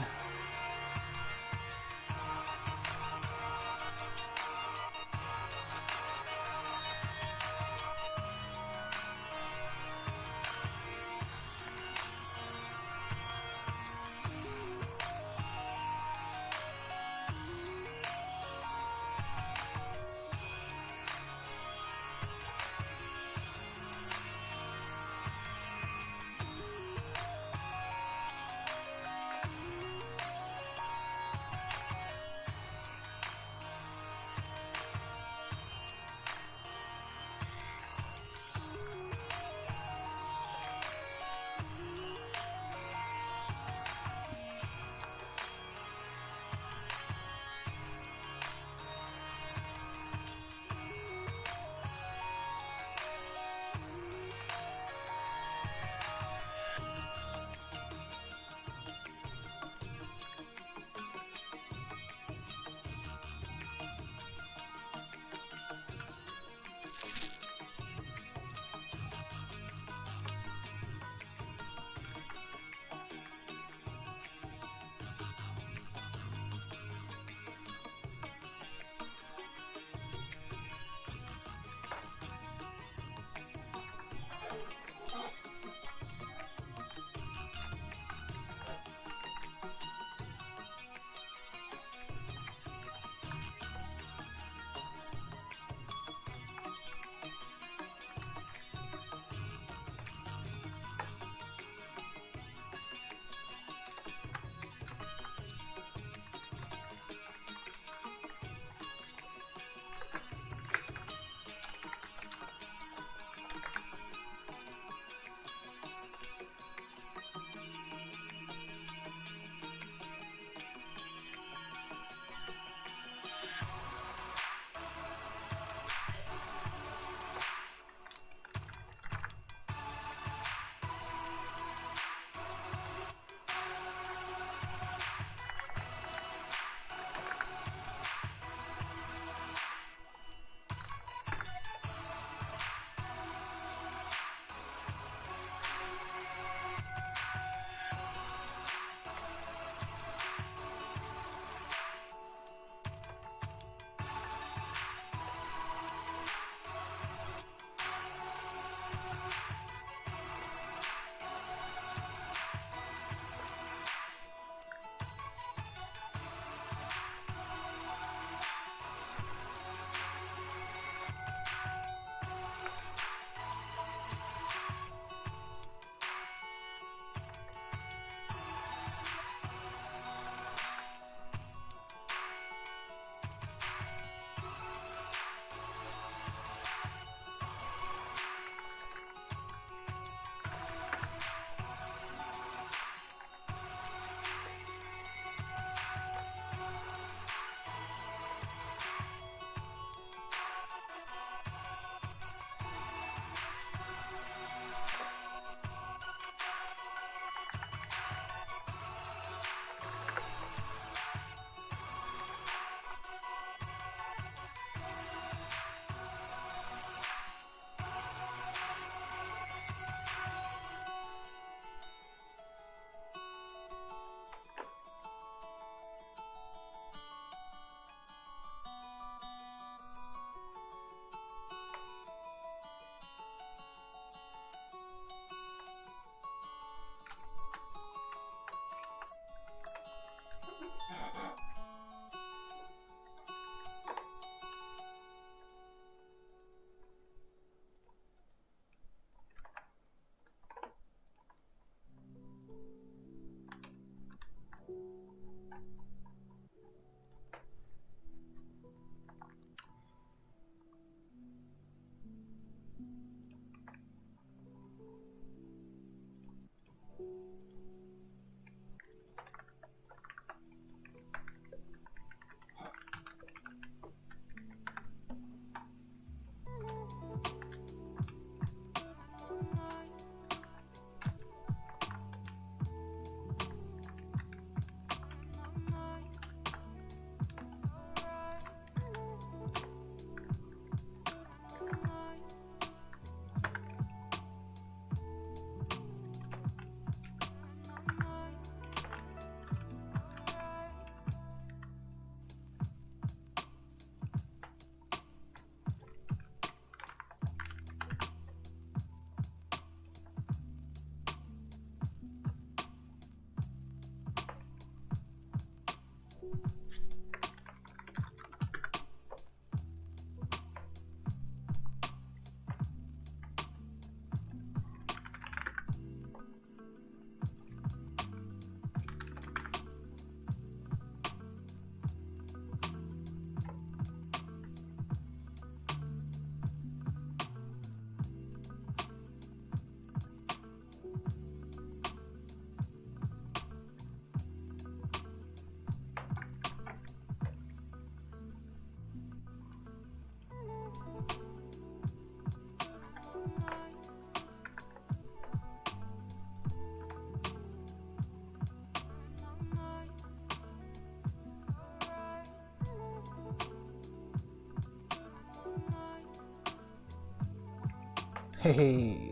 Hey.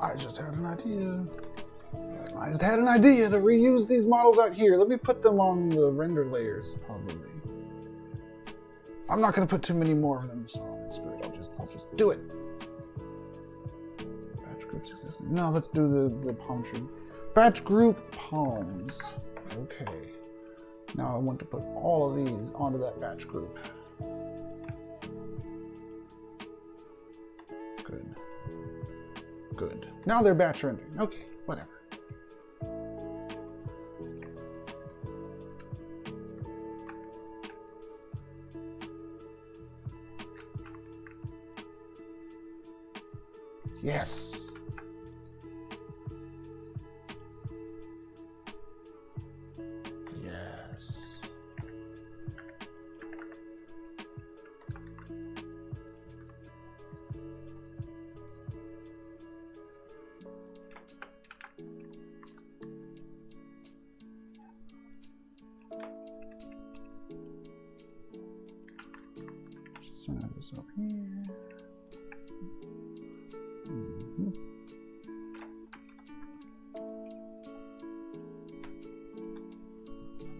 I just had an idea. To reuse these models out here. Let me put them on the render layers, probably. I'm not going to put too many more of them, so I'll just do it. Batch groups exist. No, let's do the palm tree. Batch group palms. Okay. Now I want to put all of these onto that batch group. Good. Now they're batch rendering. Okay, whatever. Yes. Yes. Center this up here.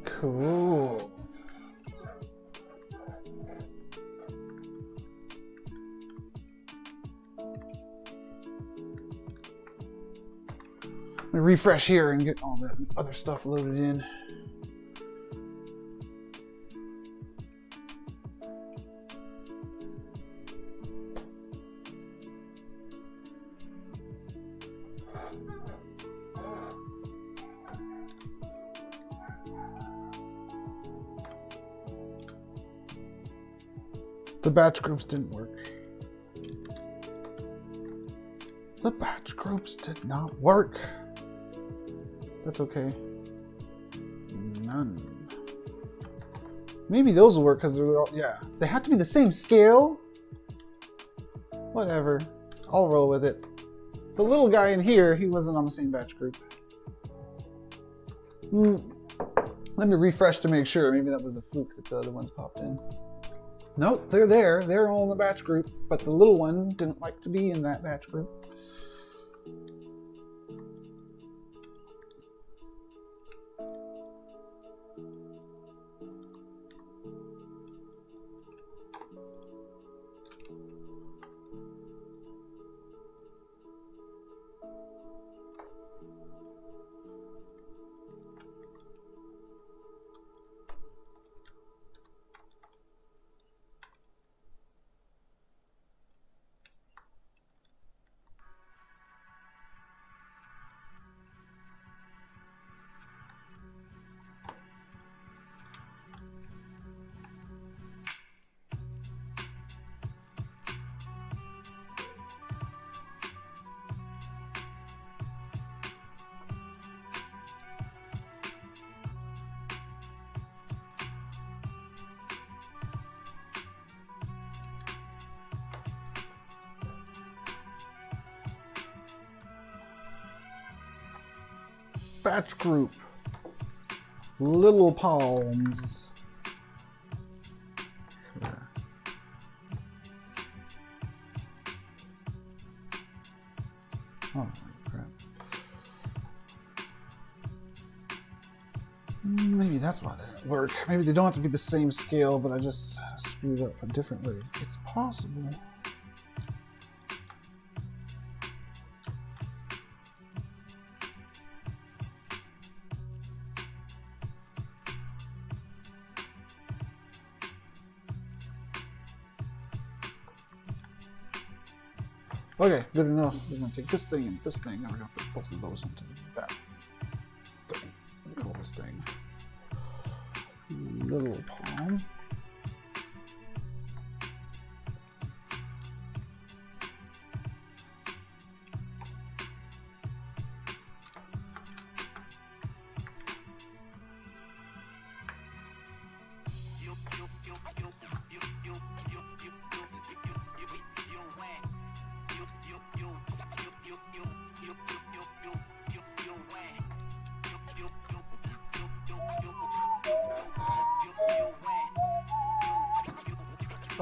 Cool. Let me refresh here and get all that other stuff loaded in. The batch groups didn't work. The batch groups did not work. That's okay. None. Maybe those will work because they're all, yeah. They have to be the same scale. Whatever. I'll roll with it. The little guy in here, he wasn't on the same batch group. Let me refresh to make sure. Maybe that was a fluke that the other ones popped in. Nope, they're there. They're all in the batch group, but the little one didn't like to be in that batch group. Batch group. Little palms. Sure. Oh, crap. Maybe that's why they didn't work. Maybe they don't have to be the same scale, but I just screwed up a different way. It's possible. Okay, good enough. We're gonna take this thing and this thing, and we're gonna put both of those into that thing. We call this thing Little Palm.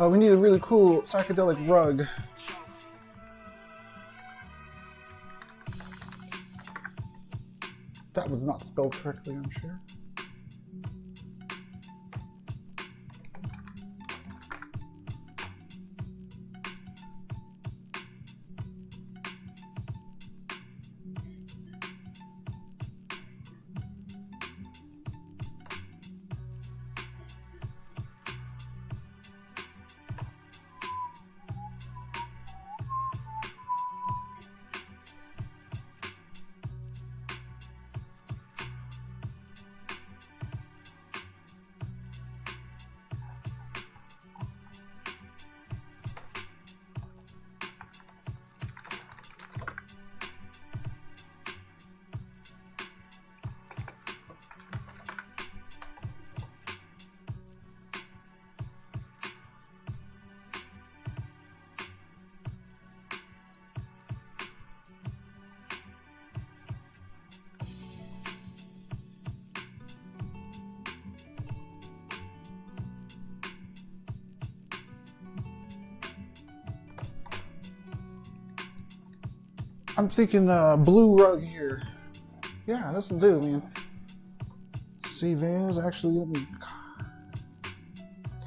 We need a really cool psychedelic rug. That was not spelled correctly, I'm sure. I'm thinking blue rug here. Yeah, this'll do, man. Save as. Actually, let me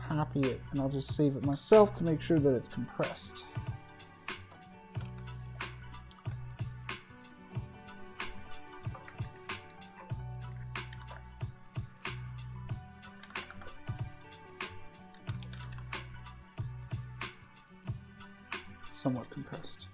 copy it, and I'll just save it myself to make sure that it's compressed. Somewhat compressed.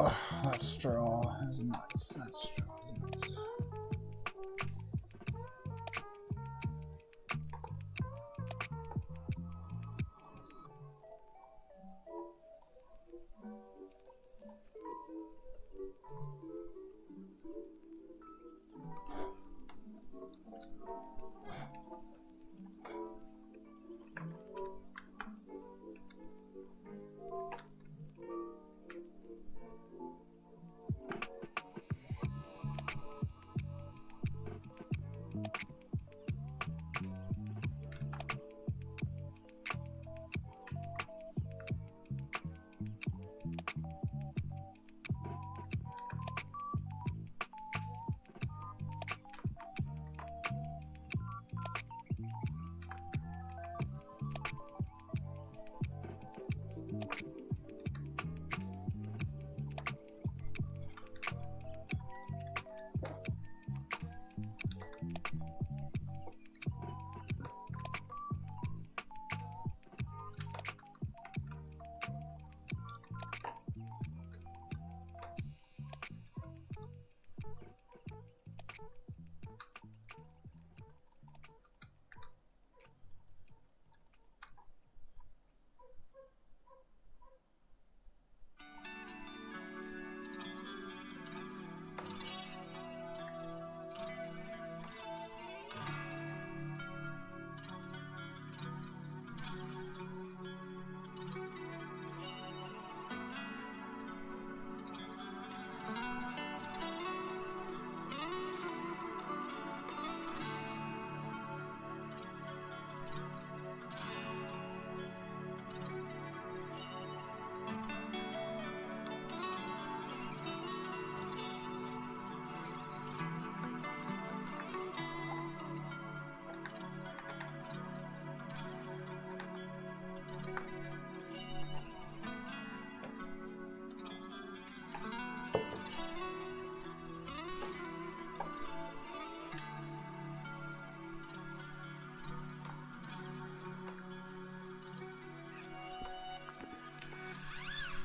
Oh, that straw is nuts. That straw is nuts.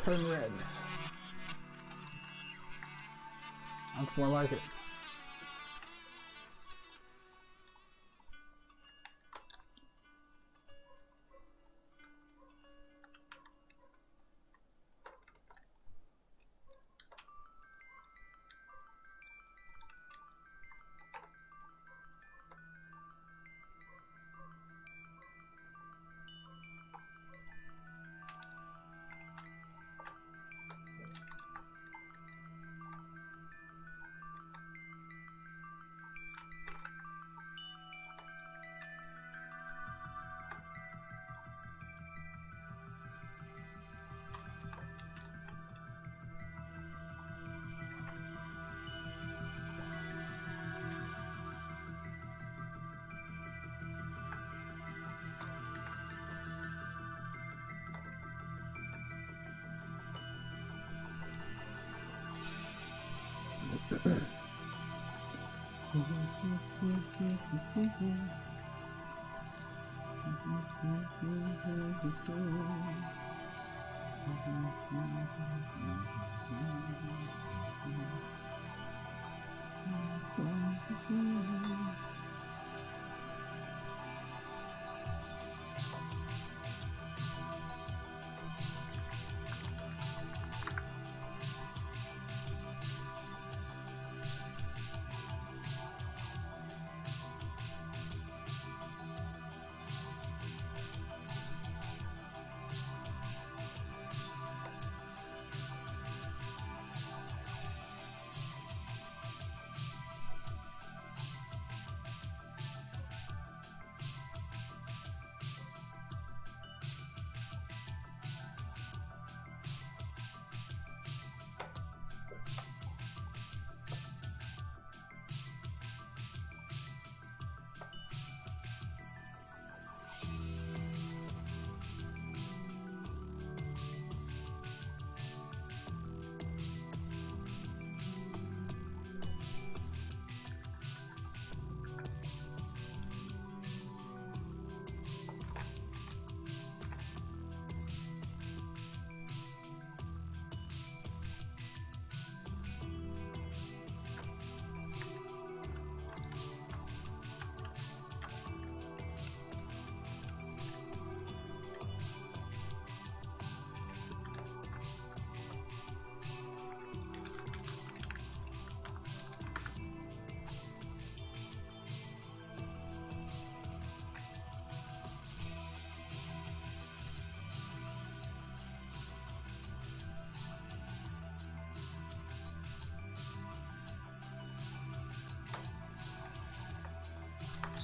Turn red. That's more like it.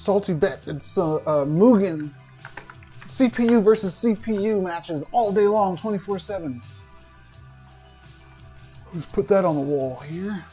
Salty bet. It's Mugen. CPU versus CPU matches all day long, 24/7. Let's put that on the wall here.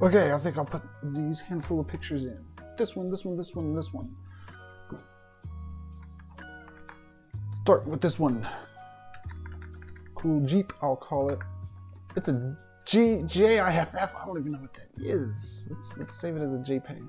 Okay, I think I'll put these handful of pictures in. This one, this one, this one, and this one. Start with this one. Cool Jeep, I'll call it. It's a GIF. I don't even know what that is. Let's save it as a JPEG.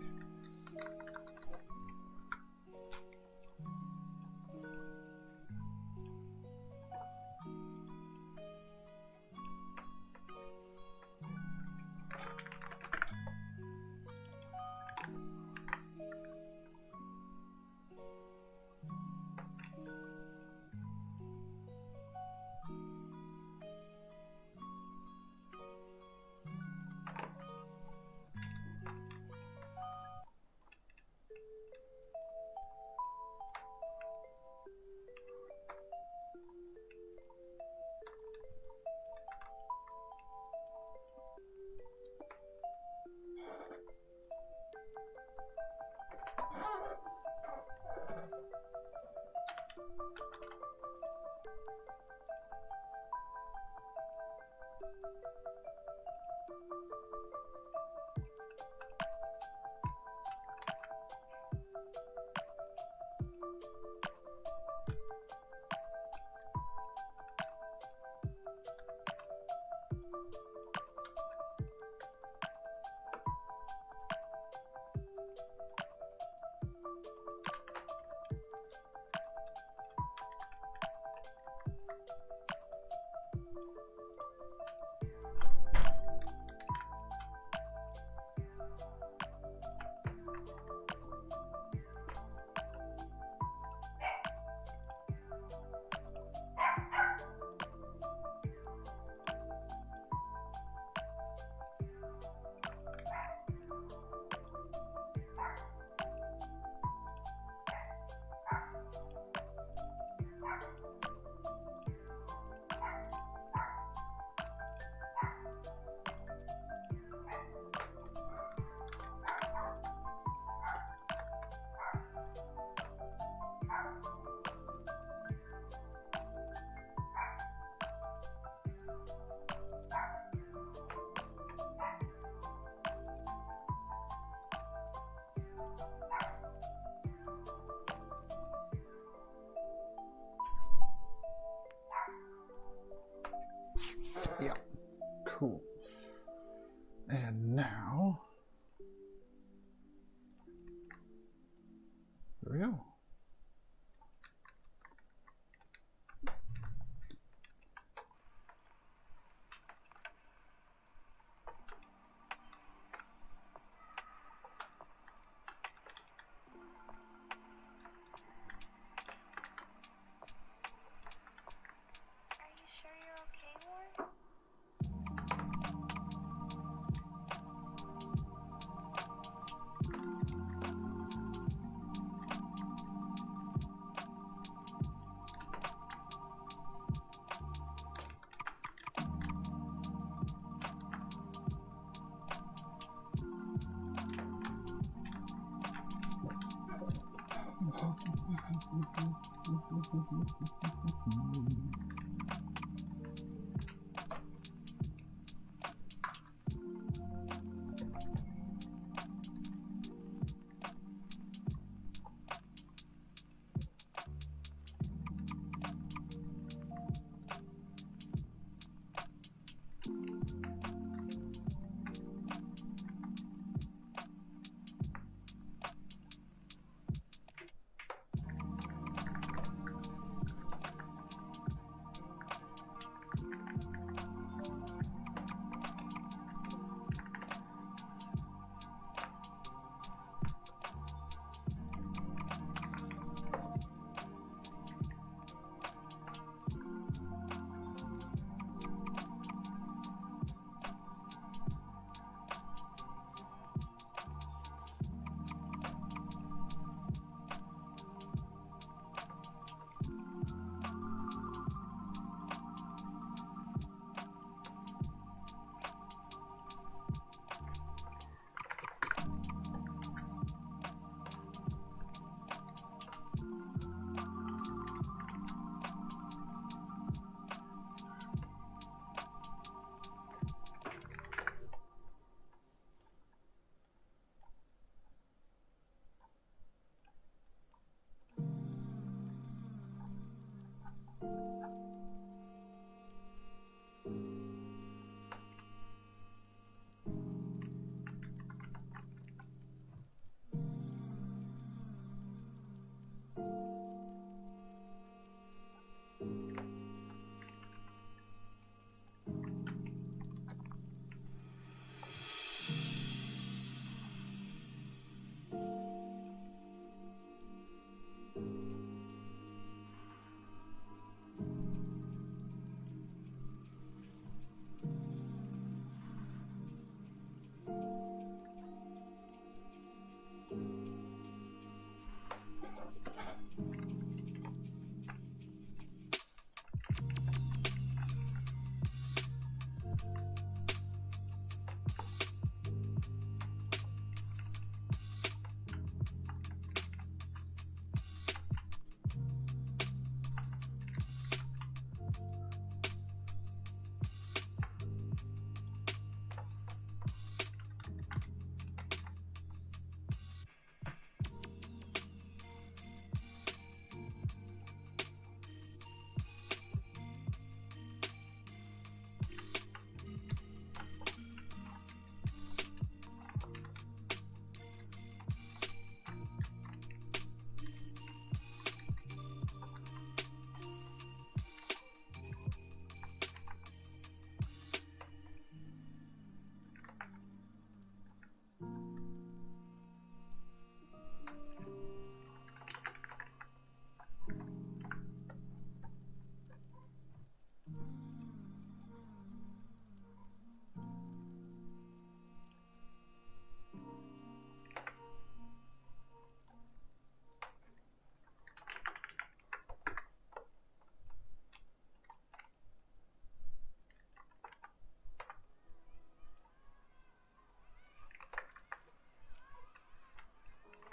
Yeah, cool. And now, there we go.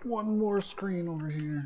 one more screen over here.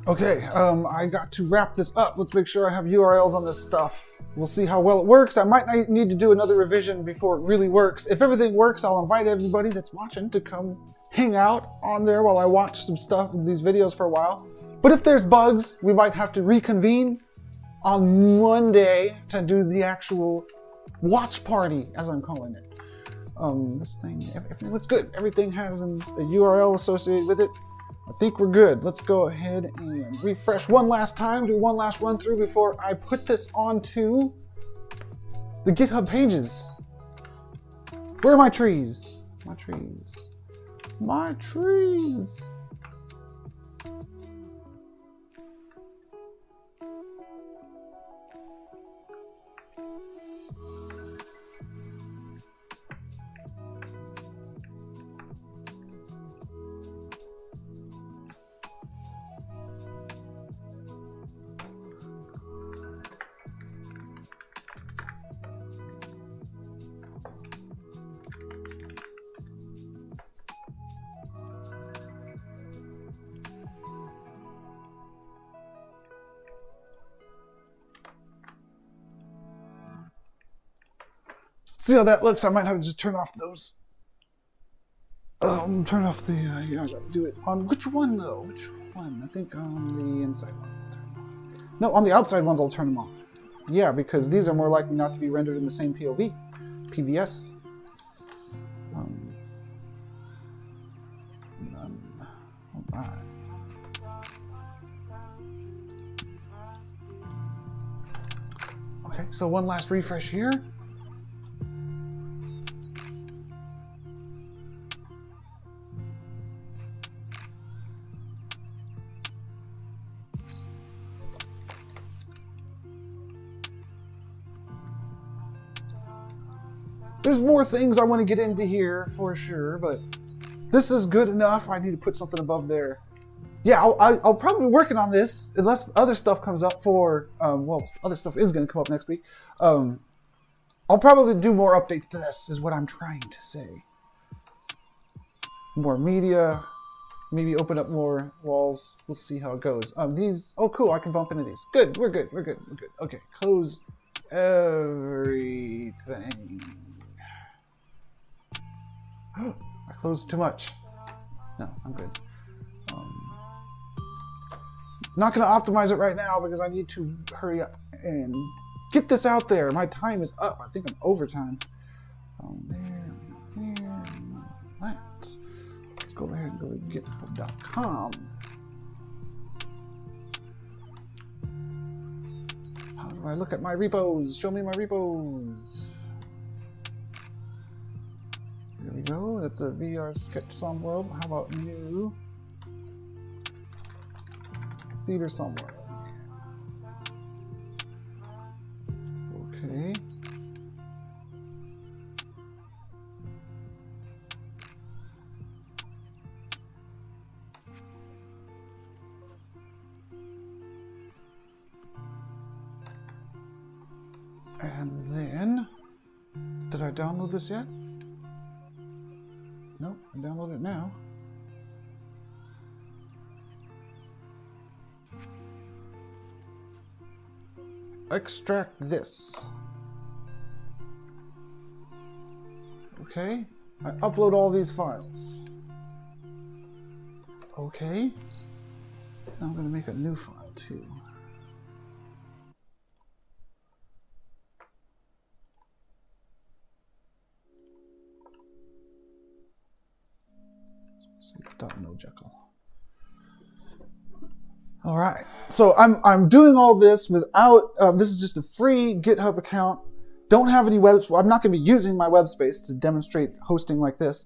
Okay, I got to wrap this up. Let's make sure I have URLs on this stuff. We'll see how well it works. I might need to do another revision before it really works. If everything works, I'll invite everybody that's watching to come hang out on there while I watch some stuff, these videos for a while. But if there's bugs, we might have to reconvene on Monday to do the actual watch party, as I'm calling it. This thing, everything looks good. Everything has a URL associated with it. I think we're good. Let's go ahead and refresh one last time, do one last run through before I put this onto the GitHub pages. Where are my trees? My trees. My trees. See how that looks. I might have to just turn off those. Turn off the. Yeah, I gotta do it on which one though? Which one? I think on the inside one. No, on the outside ones I'll turn them off. Yeah, because these are more likely not to be rendered in the same PVS. None. All right. Okay, so one last refresh here. There's more things I want to get into here for sure, but this is good enough. I need to put something above there. Yeah, I'll probably be working on this unless other stuff comes up for, well, other stuff is going to come up next week. I'll probably do more updates to this, is what I'm trying to say. More media, maybe open up more walls. We'll see how it goes. These, oh cool, I can bump into these. Good, we're good. Okay, close everything. I closed too much. No, I'm good. Not going to optimize it right now because I need to hurry up and get this out there. My time is up. I think I'm overtime. There, that. Let's go ahead and go to github.com. How do I look at my repos? Show me my repos. There we go. That's a VR sketch some world. How about new? Theater somewhere. Okay. And then, did I download this yet? Nope, I download it now. Extract this. Okay, I upload all these files. Okay, now I'm going to make a new file too. .nojekyll. All right, so I'm doing all this without. This is just a free GitHub account. Don't have any web. I'm not going to be using my web space to demonstrate hosting like this.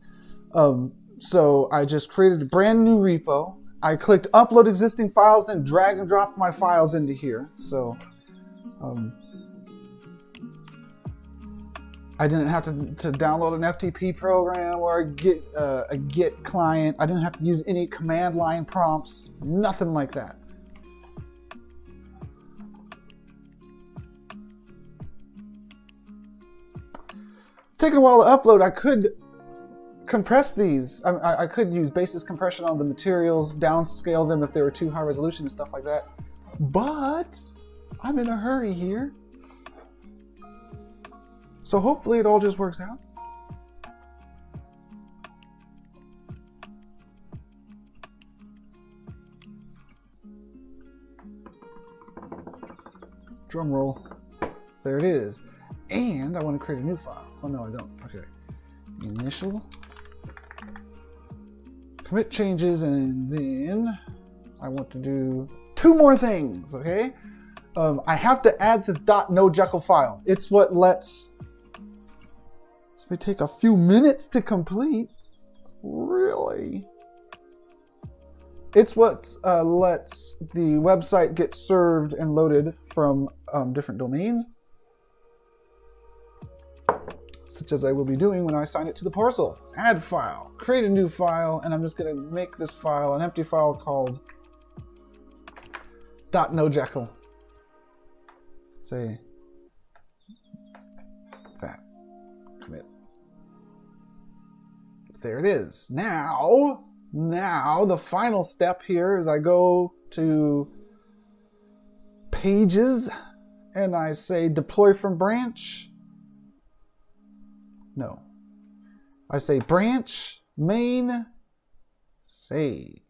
So I just created a brand new repo. I clicked upload existing files, then drag and drop my files into here. So I didn't have to download an FTP program or a Git client. I didn't have to use any command line prompts. Nothing like that. Taking a while to upload. I could compress these. I could use basis compression on the materials, downscale them if they were too high resolution and stuff like that. But I'm in a hurry here. So hopefully it all just works out. Drum roll. There it is. And I want to create a new file. Oh no, I don't. Okay. Initial. Commit changes, and then I want to do two more things, okay? I have to add this .nojekyll file. It's what lets... This may take a few minutes to complete. Really? It's what lets the website get served and loaded from different domains, such as I will be doing when I assign it to the parcel. Add file, create a new file, and I'm just going to make this file an empty file called .nojekyll. Say that. Commit. There it is. Now the final step here is I go to Pages and I say deploy from branch. No. I say branch, main, save.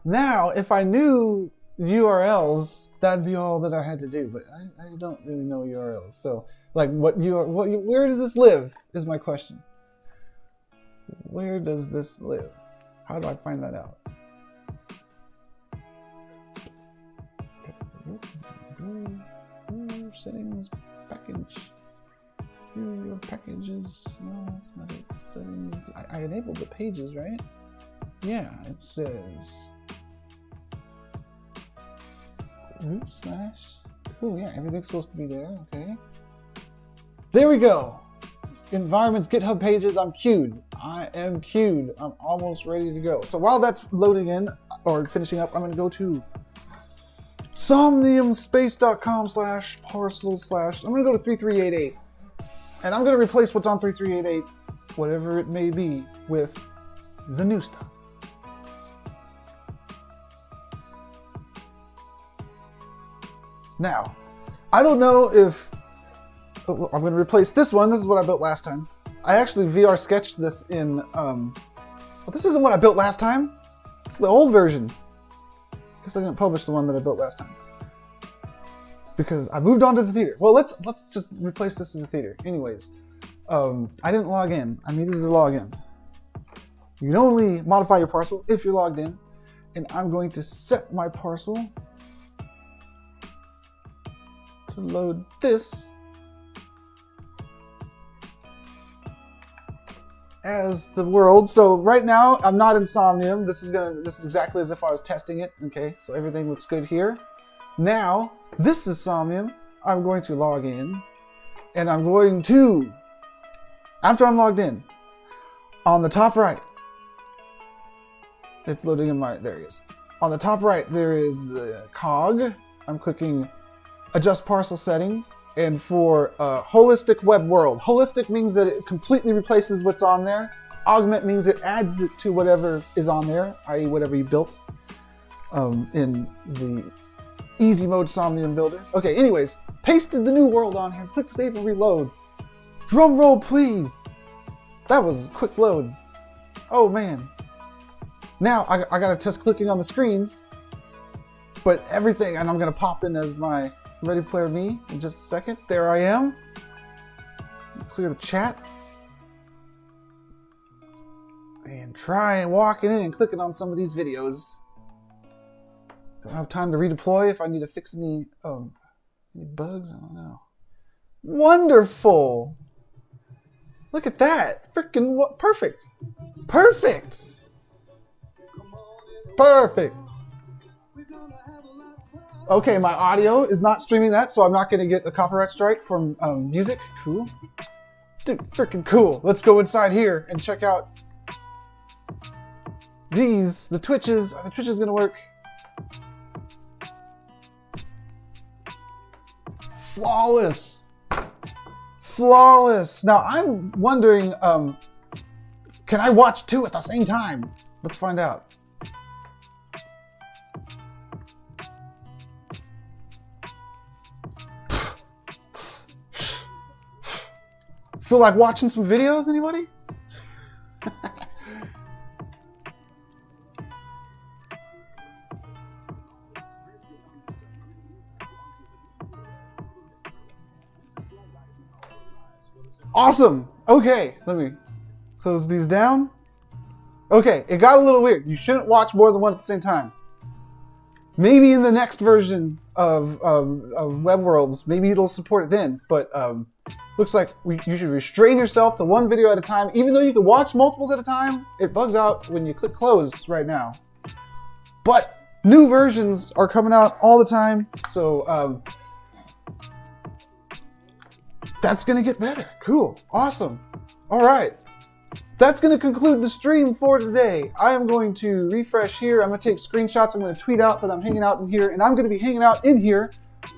Now, if I knew URLs, that'd be all that I had to do. But I don't really know URLs. So, like, where does this live? Is my question. Where does this live? How do I find that out? Settings, package. Here are your packages. No, that's not it. Settings. I enabled the pages, right? Yeah, it says root / oh yeah, everything's supposed to be there. Okay. There we go. Environments, GitHub pages. I'm queued. I am queued. I'm almost ready to go. So while that's loading in or finishing up, I'm going to go to somniumspace.com/parcel/ I'm going to go to 3388. And I'm going to replace what's on 3388, whatever it may be, with the new stuff. Now, I don't know if I'm going to replace this one. This is what I built last time. I actually VR sketched this in, well, this isn't what I built last time. It's the old version. I guess I didn't publish the one that I built last time, because I moved on to the theater. Well, let's just replace this with the theater. Anyways, I didn't log in. I needed to log in. You can only modify your parcel if you're logged in. And I'm going to set my parcel to load this as the world. So right now I'm not in Somnium. This is exactly as if I was testing it. Okay, so everything looks good here. Now this is Somnium. I'm going to log in, and I'm going to, after I'm logged in, on the top right, it's loading in my, there it is. On the top right, there is the cog. I'm clicking adjust parcel settings, and for holistic web world. Holistic means that it completely replaces what's on there. Augment means it adds it to whatever is on there, i.e. whatever you built in the easy mode Somnium builder. Okay, anyways, pasted the new world on here. Click save and reload. Drum roll, please. That was a quick load. Oh man. Now I gotta test clicking on the screens, but everything, and I'm gonna pop in as my Ready Player Me in just a second. There I am. Clear the chat. And try walking in and clicking on some of these videos. Don't have time to redeploy if I need to fix any bugs. I don't know. Wonderful. Look at that. Freaking what? Perfect. Perfect. Perfect. Okay, my audio is not streaming that, so I'm not going to get a copyright strike from music. Cool. Dude, freaking cool. Let's go inside here and check out these, the Twitches. Are the Twitches going to work? Flawless. Flawless. Now, I'm wondering, can I watch two at the same time? Let's find out. Feel like watching some videos, anybody? Awesome. Okay, let me close these down. Okay, it got a little weird. You shouldn't watch more than one at the same time. Maybe in the next version of Web Worlds, maybe it'll support it then, but looks like you should restrain yourself to one video at a time. Even though you can watch multiples at a time, it bugs out when you click close right now. But new versions are coming out all the time, so that's gonna get better. Cool, awesome. All right, that's gonna conclude the stream for today. I am going to refresh here. I'm gonna take screenshots. I'm gonna tweet out that I'm hanging out in here, and I'm gonna be hanging out in here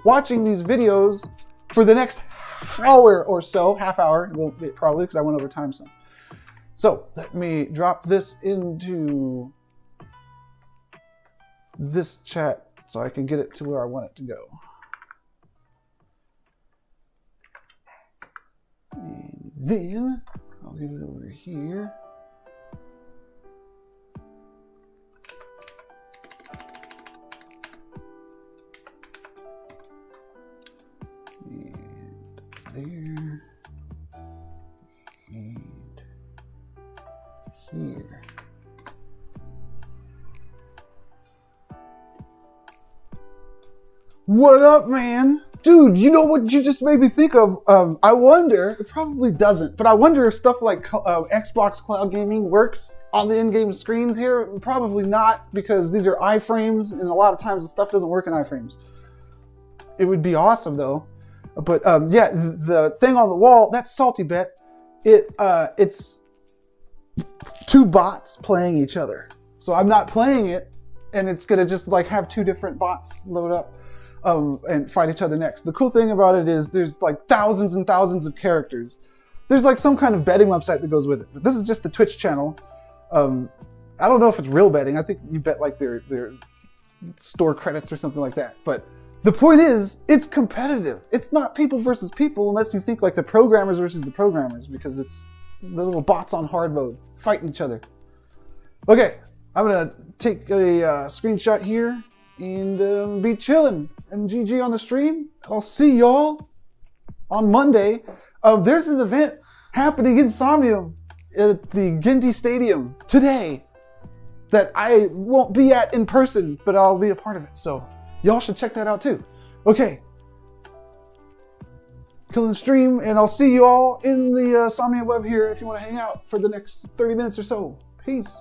watching these videos for the next hour or so, half hour, probably, because I went over time some. So let me drop this into this chat so I can get it to where I want it to go. And then I'll get it over here. here. What up, man? Dude, you know what you just made me think of? I wonder, it probably doesn't, but I wonder if stuff like Xbox Cloud Gaming works on the in-game screens here. Probably not, because these are iframes, and a lot of times the stuff doesn't work in iframes. It would be awesome, though. But yeah, the thing on the wall, that's Salty Bet. It's two bots playing each other. So I'm not playing it, and it's gonna just like have two different bots load up. And fight each other next. The cool thing about it is there's like thousands and thousands of characters. There's like some kind of betting website that goes with it, but this is just the Twitch channel. I don't know if it's real betting. I think you bet like their store credits or something like that. But the point is, it's competitive. It's not people versus people unless you think like the programmers versus the programmers, because it's the little bots on hard mode fighting each other. Okay, I'm gonna take a screenshot here and be chilling. And GG on the stream. I'll see y'all on Monday. There's an event happening in Somnium at the Ginty Stadium today that I won't be at in person, but I'll be a part of it. So y'all should check that out too. Okay. Killing the stream, and I'll see you all in the Somnium web here if you want to hang out for the next 30 minutes or so. Peace.